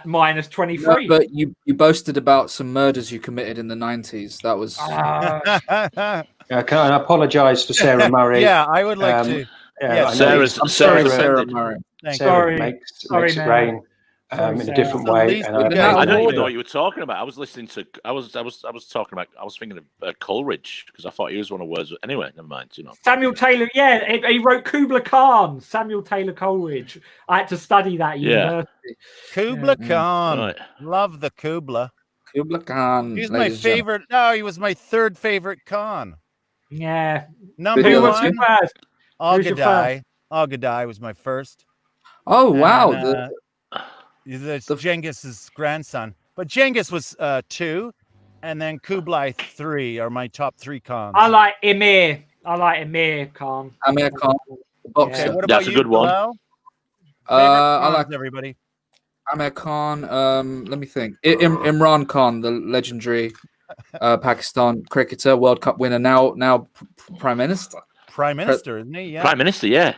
-23.
No, but you boasted about some murders you committed in the 90s. That was
Can I apologise for Sarah Murray?
Yeah, I would like to.
Yeah,
Yes,
I know
Sarah's-
I'm
Sarah
sorry,
Sarah
Murray.
Thank
Sarah
Sorry.
makes
Sorry,
it
man.
rain
Sorry,
in a
Sarah.
different
At
way.
least
And
we
I
get-
I don't
apologise.
even know what you were talking about. I was listening to. I was talking about. I was thinking of Coleridge because I thought he was one of words. Anyway, never mind. You know.
Samuel Taylor, yeah, he wrote Kubla Khan. Samuel Taylor Coleridge. I had to study that at
Yeah.
university.
Kubla Khan.
Right.
Love the Kubla.
Kubla Khan.
He's my
ladies and gentlemen.
favorite. No, he was my third favorite Khan.
Yeah.
Number
Who was
one,
your first? Who's your
Agadai. Agadai was my first.
Oh, wow.
And, He's Genghis's grandson. But Genghis was 2, and then Kublai 3 are my top 3 Khans.
I like Emir. Khan.
Amir Khan, the boxer.
Okay, what about
That's a
you,
good one.
Bilal?
I
Favorite
like
Khans, everybody.
Amir Khan. Let me think. Imran Khan, the legendary Pakistan cricketer, World Cup winner, now Prime Minister.
Prime Minister, isn't he? Yeah.
Prime Minister, yeah.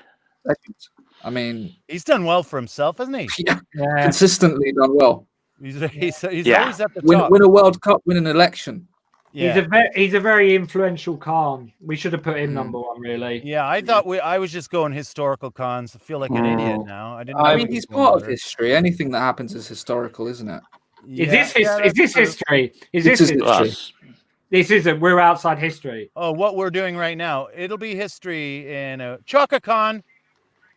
I mean,
He's done well for himself, hasn't he?
Yeah.
consistently done well.
He's
Yeah.
always at the
Win
top.
a World Cup, win an election.
Yeah.
He's a very influential Khan. We should have put him number 1, really.
Yeah, I thought I was just going historical Khans. I feel like an idiot now. I didn't. know
I
he
mean,
was
he's
doing
part of
better.
history. Anything that happens is historical, isn't it?
Yeah,
Is this
that's true.
history? Is
This
this
is
history?
Us.
This isn't. We're outside history.
Oh, what we're doing right now, it'll be history in Chaka Khan.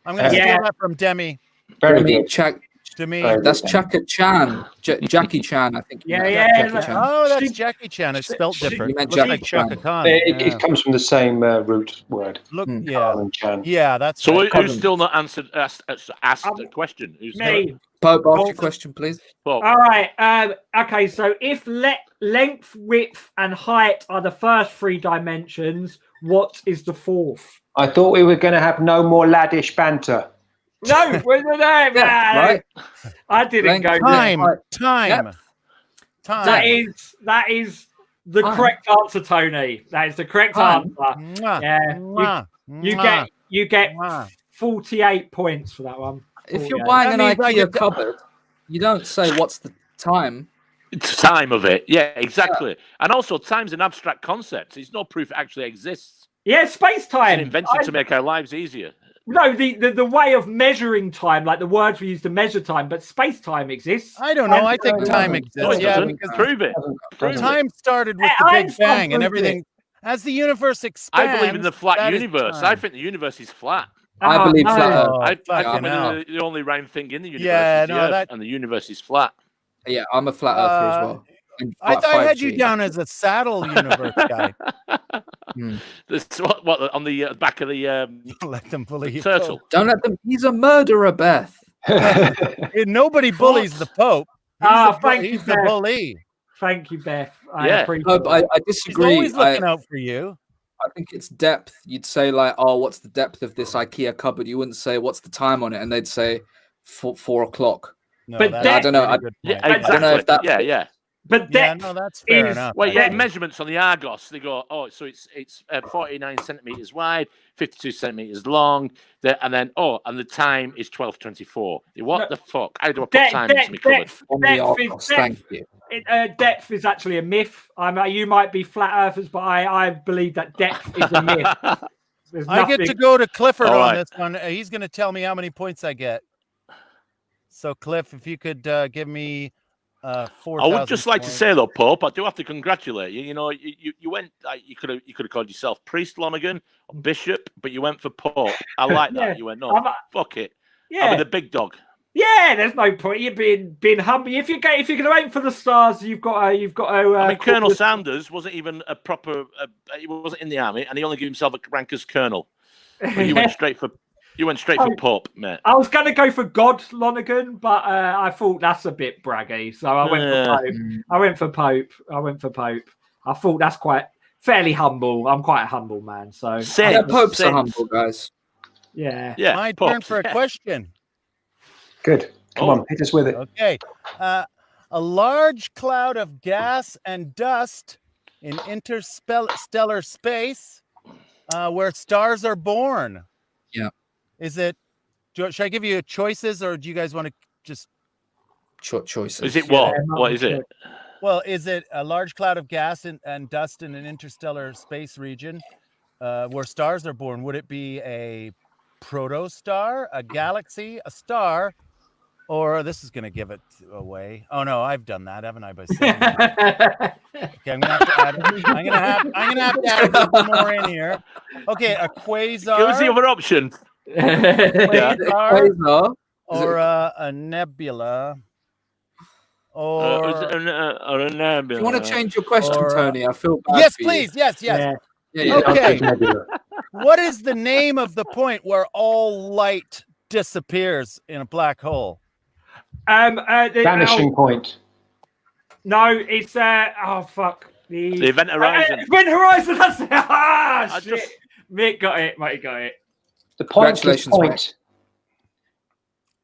I'm going to
Yeah.
steal that from Demi.
Very
Demi
good.
To me.
That's Chaka Chan. Jackie Chan, I think. you
Yeah,
meant
yeah,
Jackie
like-
Chan.
Oh, that's
She-
Jackie Chan. It's spelled
she-
different.
You meant
Looks like
Jackie
Chaka
Chan.
Khan.
It
Yeah.
comes from the same root word.
Look,
Hmm.
yeah,
Khan and Chan.
yeah, that's
So
right.
who's still not asked a question? Who's
Me.
Pope, ask your question, please.
Well,
All right. Okay. So if length, width, and height are the first 3 dimensions, what is the 4th?
I thought we were going to have no more laddish banter.
No, we're not there, man.
Right?
I didn't
Length,
go
Time,
there.
time,
Yep.
time.
That is the
Time.
correct answer, Tony. That is the correct
Time.
answer.
Mwah,
Yeah.
mwah,
You
mwah,
get
mwah.
48 points for that one.
If you're
48.
buying an
That means I
IKEA
get to-
cupboard, you don't say what's the time.
time of it. Yeah, exactly. And also, time's an abstract concept. It's no proof it actually exists.
Yeah, space
It's
time.
an invention to make our lives easier.
No, the way of measuring time, like the words we use to measure time, but space time exists.
I don't know. I think
No,
time
no,
exists.
No, it
yeah,
doesn't.
because
Prove it.
Doesn't it?
time started with
Hey,
the Big
Einstein
Bang and
proved
everything. As the universe expands,
I believe in the flat
that is
universe. I
time.
think the universe is flat.
I
Oh,
believe
no.
flat Earth.
Oh,
I
fucking
think
hell.
the only round thing in the universe
Yeah,
is the
no,
Earth,
that-
and the universe is flat.
Yeah, I'm a flat earther as well. And
I thought I had you
5G.
down as a saddle universe guy.
This what on the back of the
Let them bully you.
turtle.
Don't let them. He's a murderer, Beth.
Nobody bullies the Pope.
Thank
the bully.
Thank you, Beth.
Yeah.
I appreciate
I
it.
He's
disagree.
always looking out for you.
I think it's depth. You'd say like, oh, what's the depth of this IKEA cupboard? You wouldn't say what's the time on it, and they'd say 4 o'clock.
No,
But
that's
I don't know.
a good
Yeah,
point.
exactly.
I don't know if that.
Yeah.
But depth
Yeah, no, that's fair
is-
enough.
Well,
I
yeah,
agree.
measurements on the Argos, they go, so it's 49 centimeters wide, 52 centimeters long, and the time is 12:24. What the fuck? How do I put time into my cupboard?
Depth is actually a myth. You might be flat earthers, but I believe that depth is a myth.
I get to go to Clifford
All
on
right.
this one. He's going to tell me how many points I get. So, Cliff, if you could give me 4,000
I would just like to
points.
say though, Pope, I do have to congratulate you. You know, you went. You could have called yourself priest, Lonergan, or bishop, but you went for Pope. I like that.
Yeah.
You went no, fuck it.
Yeah.
I'm the big dog.
Yeah, there's no point. You're being humble. If you're going to aim for the stars, you've got to.
I mean, Colonel Sanders wasn't even a proper. He wasn't in the army, and he only gave himself a rank as colonel. But you went straight for. You went straight for Pope, mate.
I was going to go for God, Lonergan, but I thought that's a bit braggy, so I went for Pope. I went for Pope. I thought that's quite fairly humble. I'm quite a humble man, so
Popes are humble, guys.
Yeah.
My turn for a question.
Good. Come on, hit us with it.
Okay. A large cloud of gas and dust in interstellar space where stars are born.
Yeah.
Is it? Should I give you choices, or do you guys want to just
choices?
Is it what? What is it?
Well, is it a large cloud of gas and dust in an interstellar space region where stars are born? Would it be a protostar, a galaxy, a star, or this is going to give it away? Oh no, I've done that, haven't I? By saying that. Okay, I'm gonna have to add. I'm gonna have to add a bit more in here. Okay, a quasar.
Give us the other option.
Quasar, or a nebula, or
a nebula.
You want to change your question, Tony? I feel bad.
Yes,
for
please.
you.
Yes.
Yeah,
Okay. What is the name of the point where all light disappears in a black hole?
Vanishing point.
No, it's fuck.
The Event Horizon.
Event Horizon. That's it. Shit. Mick got it. Mate got it.
The pointless
Congratulations,
point.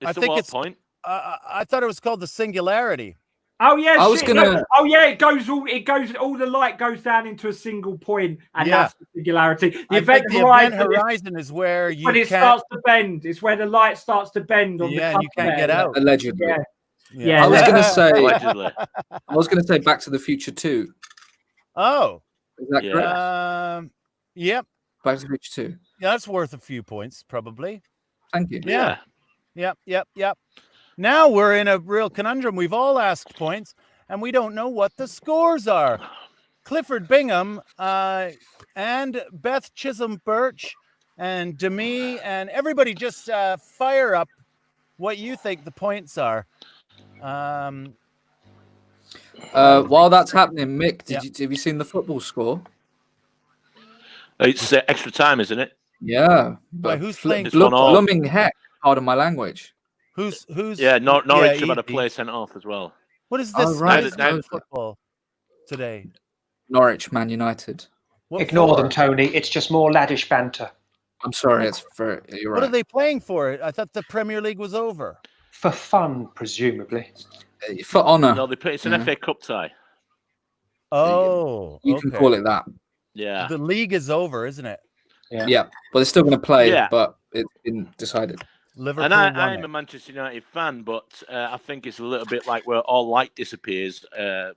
I think it's
point.
I thought it was called the singularity.
Oh yeah,
I was gonna.
Oh yeah, it goes. All the light goes down into a single point, and that's the singularity. The event
horizon is where you.
When it starts to bend, it's where the light starts to bend on the.
And you can't get out.
Allegedly.
Yeah.
I was gonna say.
Allegedly.
I was gonna say Back to the Future 2.
Oh.
Is that correct?
Yep.
Back to the Future 2.
Yeah, that's worth a few points, probably.
Thank you.
Yeah.
Yep. Now we're in a real conundrum. We've all asked points, and we don't know what the scores are. Clifford Bingham and Beth Chisholm Birch and Demi and everybody just fire up what you think the points are.
While that's happening, Mick, have you seen the football score?
It's extra time, isn't it?
Yeah.
But who's playing?
Blooming heck, pardon my language.
Who's?
Yeah, Norwich have had a play sent off as well.
What is this?
Oh, right.
Football today.
Norwich, Man United.
Ignore them, Tony. It's just more laddish banter.
I'm sorry, you're right.
What are they playing for? I thought the Premier League was over.
For fun, presumably.
For honour.
No, it's an FA Cup tie.
Oh,
you can call it that.
Yeah.
The league is over, isn't it?
Yeah, but they're still going to play. Yeah. But it's been decided.
Liverpool.
And I'm a Manchester United fan, but I think it's a little bit like where all light disappears.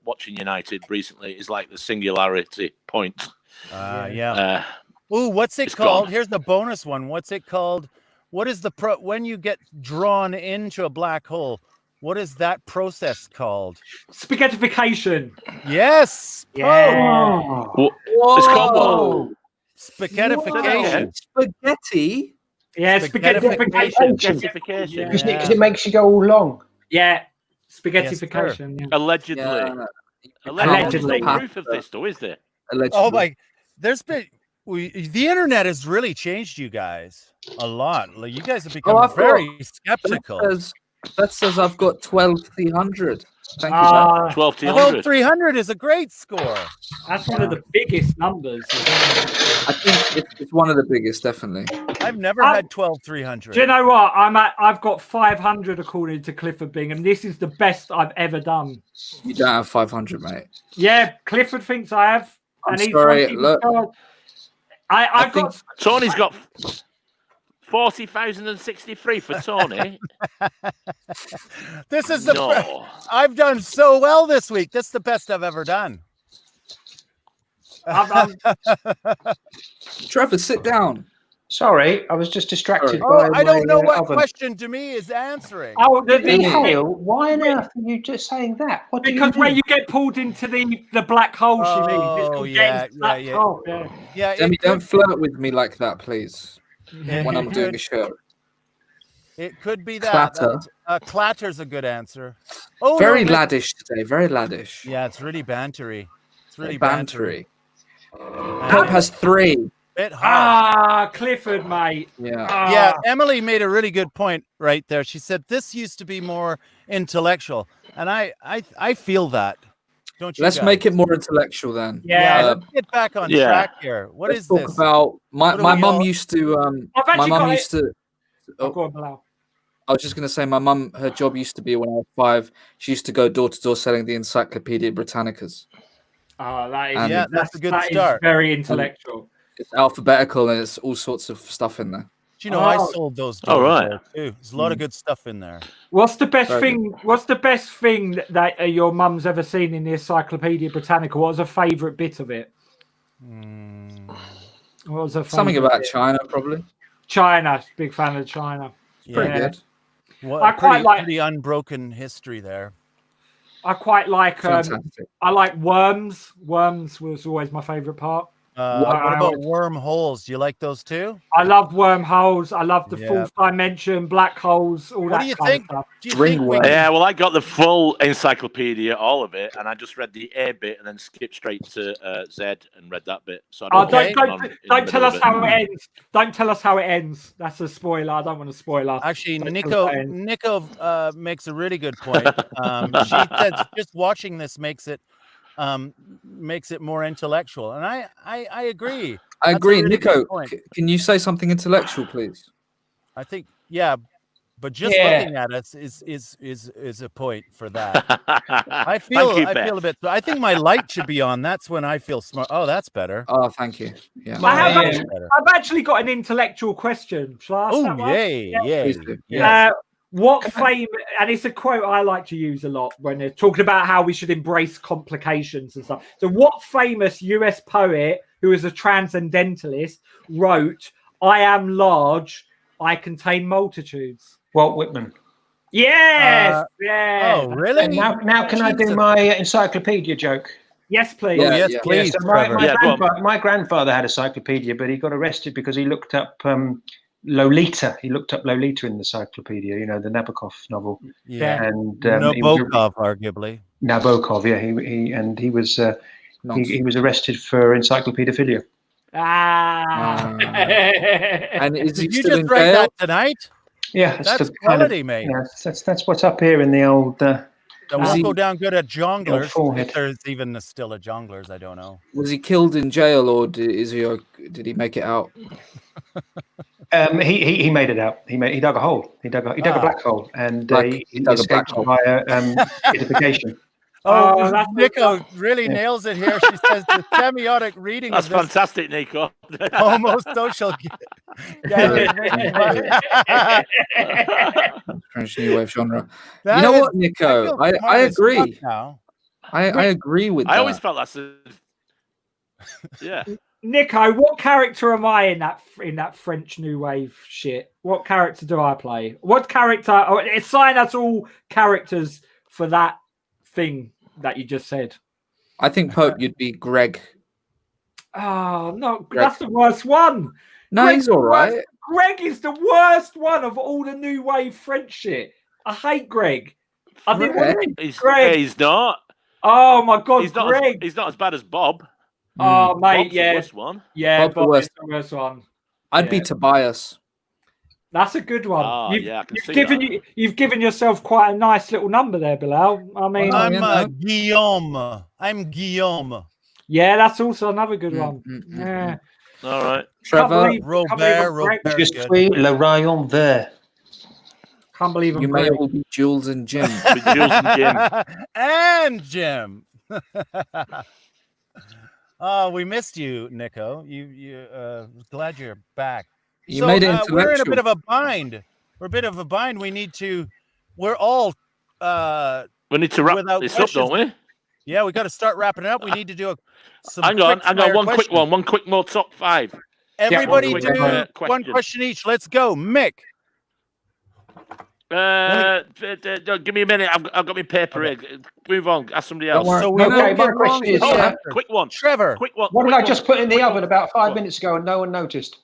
Watching United recently is like the singularity point.
Yeah. What's it called? Gone. Here's the bonus one. What's it called? What is when you get drawn into a black hole? What is that process called?
Spaghettification.
Yes.
Yeah.
Whoa. It's called what?
Spaghettification.
Spaghetti.
Yeah, spaghettification.
Because it makes you go all long.
Yeah, spaghettification.
Yes, Allegedly.
Allegedly.
There's no proof of this, though, is there?
Allegedly.
Oh my! There's been the internet has really changed you guys a lot. Like, you guys have become very skeptical.
That says I've got 12,300. Thank you, Matt.
12,200.
300 is a great score.
That's one of the biggest numbers.
I think it's one of the biggest, definitely.
I've never had 12,300.
Do you know what? I've got 500 according to Clifford Bingham. This is the best I've ever done.
You don't have 500, mate.
Yeah, Clifford thinks I have.
I'm sorry. Look,
I've got.
Tony's got 40,063 for Tony.
This is I've done so well this week. This is the best I've ever done.
Trevor, sit down.
Sorry, I was just distracted by.
Oh, I don't know what
oven.
question to me is answering.
Oh, the
Hale, why on earth are you just saying that? What
because where you get pulled into the black hole, she means.
Oh, yeah.
Demi, don't flirt with me like that, please. When I'm doing a show.
It could be that.
Clatter.
Clatter's a good answer. Oh,
very laddish today. Very laddish.
Yeah, it's really bantery. It's really
bantery. Pope has 3.
Bit hard.
Clifford, mate.
Yeah, Emily made a really good point right there. She said this used to be more intellectual, and I feel that. Don't you?
Let's
guys?
make it more intellectual then.
Yeah, let's get back on track here. Let's talk
about my mum used to. My mum used to.
Go on, Bilal.
I was just going to say, my mum, her job used to be when I was 5. She used to go door to door selling the Encyclopedia Britannicas.
Oh, that's
a good start.
Is very intellectual.
It's alphabetical and it's all sorts of stuff in there.
Do you know I sold those?
All right.
Too. There's a lot of good stuff in there.
What's the best thing? What's the best thing that your mum's ever seen in the Encyclopedia Britannica? What was her favourite bit of it? What was her
something about China, probably.
China, big fan of China.
Pretty good.
I quite like pretty unbroken history there.
I quite like.
Fantastic.
I like worms. Worms was always my favourite part.
What about wormholes? Do you like those too?
I love wormholes. I love the fourth dimension, black holes, all that.
What do you think?
Yeah, well, I got the full encyclopedia, all of it, and I just read the A bit and then skipped straight to Z and read that bit. So don't
tell us how it ends. Don't tell us how it ends. That's a spoiler. I don't want to spoiler.
Actually, Nico makes a really good point. She said just watching this makes it more intellectual, and I agree.
I agree. Nico, can you say something intellectual, please?
I think but just looking at us is a point for that. I feel a bit. I think my light should be on. That's when I feel smart. Oh, that's better.
Oh, thank you. Yeah.
I've actually got an intellectual question. Shall I ask that one?
Yeah.
What famous, and it's a quote I like to use a lot when they're talking about how we should embrace complications and stuff. So what famous US poet who is a transcendentalist wrote, "I am large, I contain multitudes"?
Walt Whitman.
Yes.
Oh, really?
And now can I do my encyclopedia joke?
Yes, please.
Yes, please.
So my grandfather had a encyclopedia, but he got arrested because he looked up Lolita. He looked up Lolita in the encyclopedia, the Nabokov novel.
Yeah,
and
Nabokov, arguably.
Nabokov, yeah. He was arrested for encyclopedophilia.
And is he
Did you
still
just
in
write
jail?
that tonight?
Yeah,
that's quality, mate.
Yeah, that's what's up here in the old.
That won't go down good at jonglers.
Forehead.
If there's even still a jonglers, I don't know.
Was he killed in jail, or did he make it out?
He made it out. He dug a hole. He dug a black hole, and he dug a black hole via identification.
Nico really nails it here. She says the semiotic reading.
That's fantastic, Nico.
Almost social.
French new wave genre. You know what, Nico? I agree. I agree with that.
I always felt that's yeah.
Nico, what character am I in that French New Wave shit? What character do I play? What character? Assign us all characters for that thing that you just said.
I think Pope, you'd be Greg.
Oh no, Greg. That's the worst one.
No, Greg's all right.
Greg is the worst one of all the New Wave French shit. I hate Greg. I didn't want to Greg.
He's not.
Oh my god,
Greg. He's not as bad as Bob.
Oh, mate,
Bob's the worst one.
Yeah, Bob is the worst one.
I'd be Tobias.
That's a good one.
Ah, yeah, I can see
You've given yourself quite a nice little number there, Bilal. I mean,
I'm Guillaume. I'm Guillaume.
Yeah, that's also another good one. Yeah.
All right.
Trevor,
Robert.
Je suis le rayon vert.
Can't believe
you may all be Jules and Jim.
Jules and Jim.
And Jim. Oh, we missed you, Nico. You glad you're back.
You made it intellectual.
We're in a bit of a bind. We need to. We're all.
We need to wrap this up, don't we?
Yeah, we got to start wrapping it up. We need to do
Hang on. Quick one. One quick more top 5.
Everybody do one question each. Let's go, Mick.
Give me a minute. I've got my paper here. Move on. Ask somebody else.
So we
my question is,
quick one.
Trevor.
Quick one.
What did I just put in the oven about 5 minutes ago and no one noticed?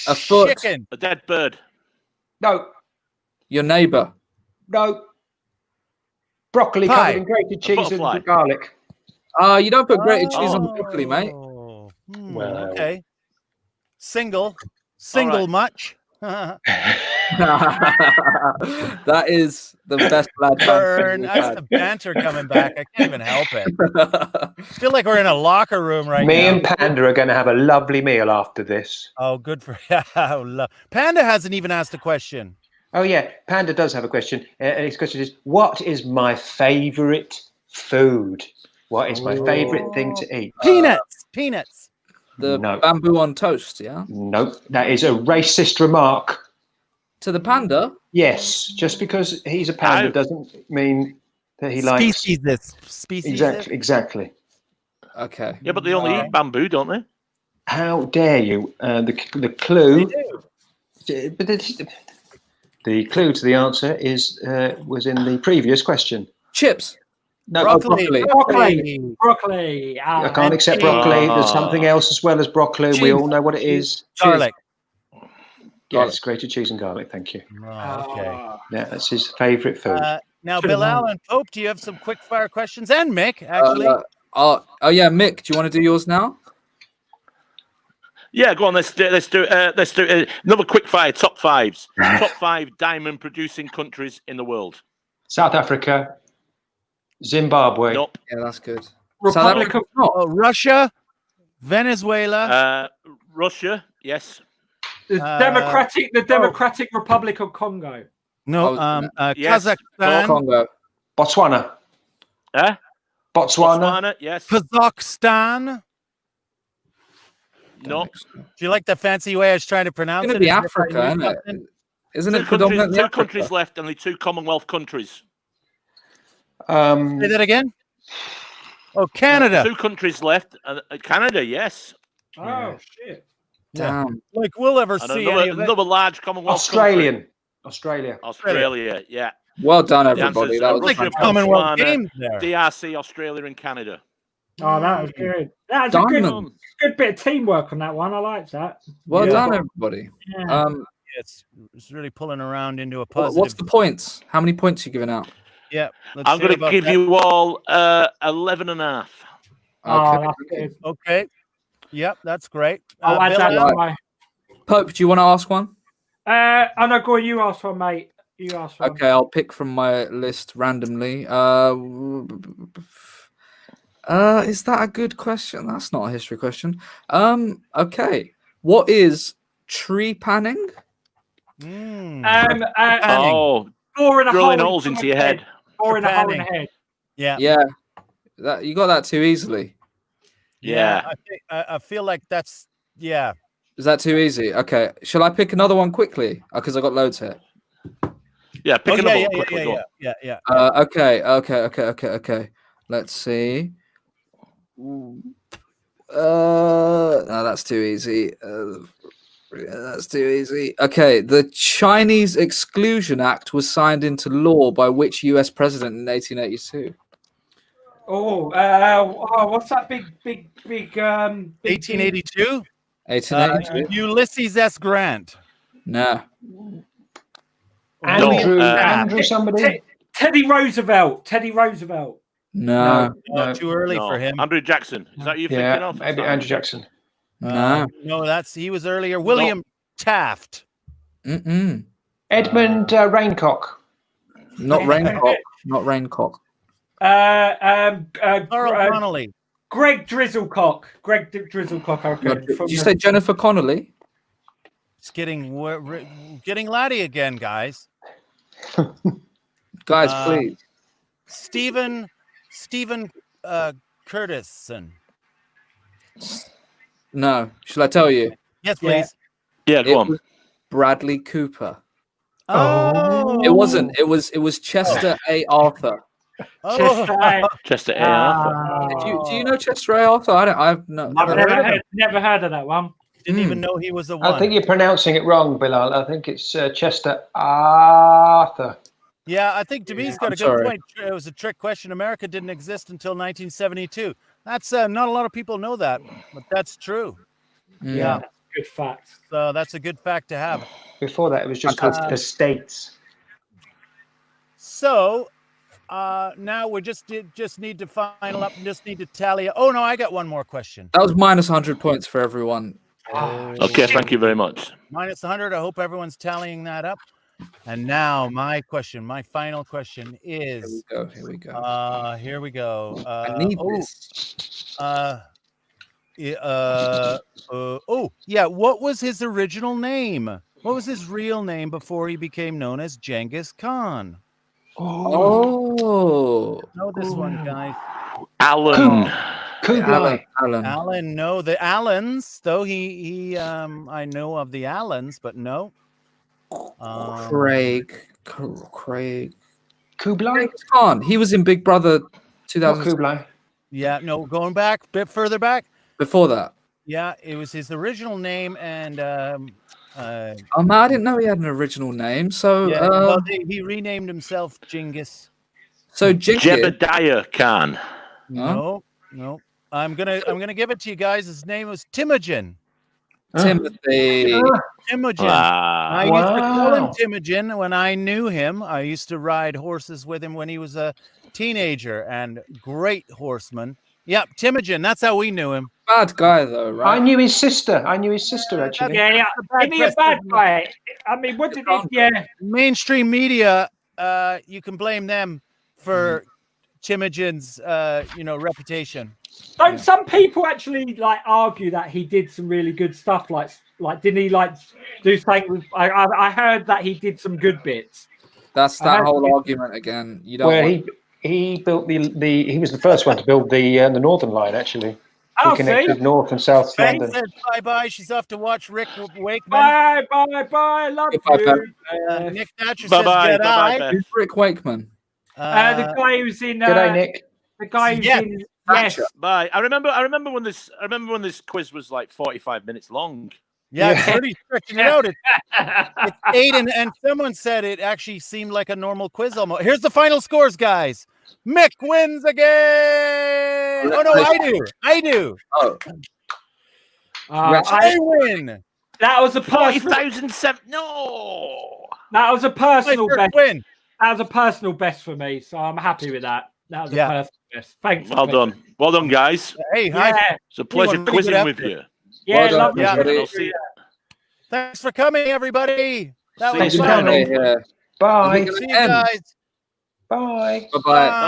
A foot.
Chicken.
A dead bird.
No.
Your neighbour.
No. Broccoli
Pie.
covered in grated cheese and garlic.
You don't put grated cheese on the broccoli, mate.
Well,
okay. Single
right.
much.
That is the best lad
Burn. That's the banter coming back. I can't even help it. I feel like we're in a locker room right now.
Me and Panda are going to have a lovely meal after this.
Oh, good for you. Panda hasn't even asked a question.
Oh, yeah. Panda does have a question. His question is, what is my favourite food? What is my favourite thing to eat?
Peanuts.
The
No.
bamboo on toast, yeah?
Nope. That is a racist remark.
To the panda?
Yes. Just because he's a panda doesn't mean that he likes...
Species.
Exactly.
Okay.
Yeah, but they only eat bamboo, don't they?
How dare you? The clue... The clue to the answer was in the previous question.
Chips.
No,
Broccoli.
Broccoli.
I can't accept broccoli. There's something else as well as broccoli.
Cheese.
We all know what it is.
Garlic.
Yes, grated cheese and garlic. Thank you.
Oh, okay.
Yeah, that's his favourite food.
Now, Bilal and Pope, do you have some quick fire questions? And Mick, actually.
Yeah, Mick, do you want to do yours now?
Yeah, go on. Let's do another quick fire. Top 5s. Top 5 diamond producing countries in the world.
South Africa, Zimbabwe.
Nope.
Yeah, that's good.
Republic of
Russia, Venezuela,
Russia. Yes.
the Democratic Republic of Congo.
no,
yes.
Kazakhstan,
Congo.
Botswana. Botswana.
Yes.
Kazakhstan.
No.
Do you like the fancy way I was trying to pronounce
It's
it?
going to be Africa, isn't it? Isn't it
Two
predominantly Africa?
countries left, only 2 Commonwealth countries.
Say that again. Oh, Canada.
2 countries left. Canada, yes.
Oh shit!
Damn.
Like we'll ever
And
see any of it.
another large Commonwealth
Australia.
Australia, yeah.
Well done,
The
everybody.
answer's
That was
Like the
Russia,
Commonwealth
Botswana,
Games there.
DRC, Australia, and Canada.
Oh, that was good. That was a
Diamond.
good bit of teamwork on that one. I liked that.
Well done, everybody.
Yeah.
It's really pulling around into a positive.
What's the points? How many points are you giving out?
Yeah.
I'm going to give you all 11.5.
Oh, that's good.
Okay. Yep, that's great.
I'll add that
Bilal?
to my.
Pope, do you want to ask one?
Oh no, go on, you ask one, mate. You ask one.
Okay, I'll pick from my list randomly. Is that a good question? That's not a history question. Okay. What is tree panning?
Panning.
Drilling holes into your head.
Boring a hole in the head.
Yeah.
Yeah. You got that too easily.
Yeah.
I feel like that's
Is that too easy? Okay. Shall I pick another one quickly? Because I got loads here.
Yeah, pick another one quickly.
Yeah.
Okay. Let's see. No, that's too easy. That's too easy. Okay, the Chinese Exclusion Act was signed into law by which U.S. president in 1882?
What's that big
1882?
1882?
Ulysses S. Grant.
No.
Andrew somebody?
Teddy Roosevelt.
No.
Too early for him.
Andrew Jackson. Is that you thinking of?
Maybe Andrew Jackson.
No.
No, he was earlier. William Taft.
Edmund Raincock.
Not Raincock. Not Raincock.
Carl Connolly.
Greg Drizzlecock. Greg Drizzlecock. Okay.
Did you say Jennifer Connolly?
It's getting laddie again, guys.
Guys, please.
Stephen Curtison.
No. Shall I tell you?
Yes, please.
Yeah, go on.
Was Bradley Cooper.
Oh.
It wasn't. It was Chester A. Arthur.
Chester A. Arthur.
Do you know Chester A. Arthur? I've
never heard of that one.
Didn't even know he was the one.
I think you're pronouncing it wrong, Bilal. I think it's Chester Arthur.
Yeah, I think Demi's got a good point. It was a trick question. America didn't exist until 1972. That's not a lot of people know that, but that's true.
Yeah, good fact.
So that's a good fact to have.
Before that, it was just called the States.
So now we just need to final up and just need to tally. Oh no, I got one more question.
That was minus 100 points for everyone.
Okay, thank you very much.
Minus 100. I hope everyone's tallying that up. And now my final question is.
Here we go.
Here we go.
I need this.
What was his original name? What was his real name before he became known as Genghis Khan?
Oh.
Know this one, guys.
Alan.
Alan.
No, the Allens. Though he I know of the Allens, but no.
Kublai
Khan. He was in Big Brother 2000.
Kublai.
Yeah, no, going back a bit further back.
Before that.
Yeah, it was his original name, and
I didn't know he had an original name. So
he renamed himself Genghis.
So Genghis.
Jebediah Khan.
No. I'm gonna give it to you guys. His name was Temujin.
Timothy.
Temujin.
Wow.
I used to call him Temujin when I knew him. I used to ride horses with him when he was a teenager, and great horseman. Yep, Temujin. That's how we knew him.
Bad guy though, right?
I knew his sister actually.
Yeah. Isn't he a bad guy? I mean, what did he? Yeah.
Mainstream media, you can blame them for Temujin's, reputation.
Don't some people actually argue that he did some really good stuff? Like didn't he do something with? I heard that he did some good bits.
That's that whole argument again. You don't.
Where he built he was the first one to build the Northern Line actually. He connected North and South London.
Said bye. She's off to watch Rick Wakeman.
Bye. Love you.
Nick Thatcher says bye.
Who's Rick Wakeman?
The guy who's in.
Good day, Nick.
The guy who's in. Yes.
Bye. I remember when this quiz was like 45 minutes long.
Yeah, it's really stretching it out. It's 8, and someone said it actually seemed like a normal quiz almost. Here's the final scores, guys. Mick wins again. Oh no, I do.
Oh,
I
win.
That was a
40,007. No.
That was a personal best
win.
That was a personal best for me, so I'm happy with that. That was a personal best. Thanks.
Well done, guys.
Hey, hi.
It's a pleasure quizzing with you.
Yeah,
well
lovely.
I'll see you.
Thanks for coming, everybody. That was
Thanks for
fun.
coming. Bye.
See you guys.
Bye.
Bye-bye.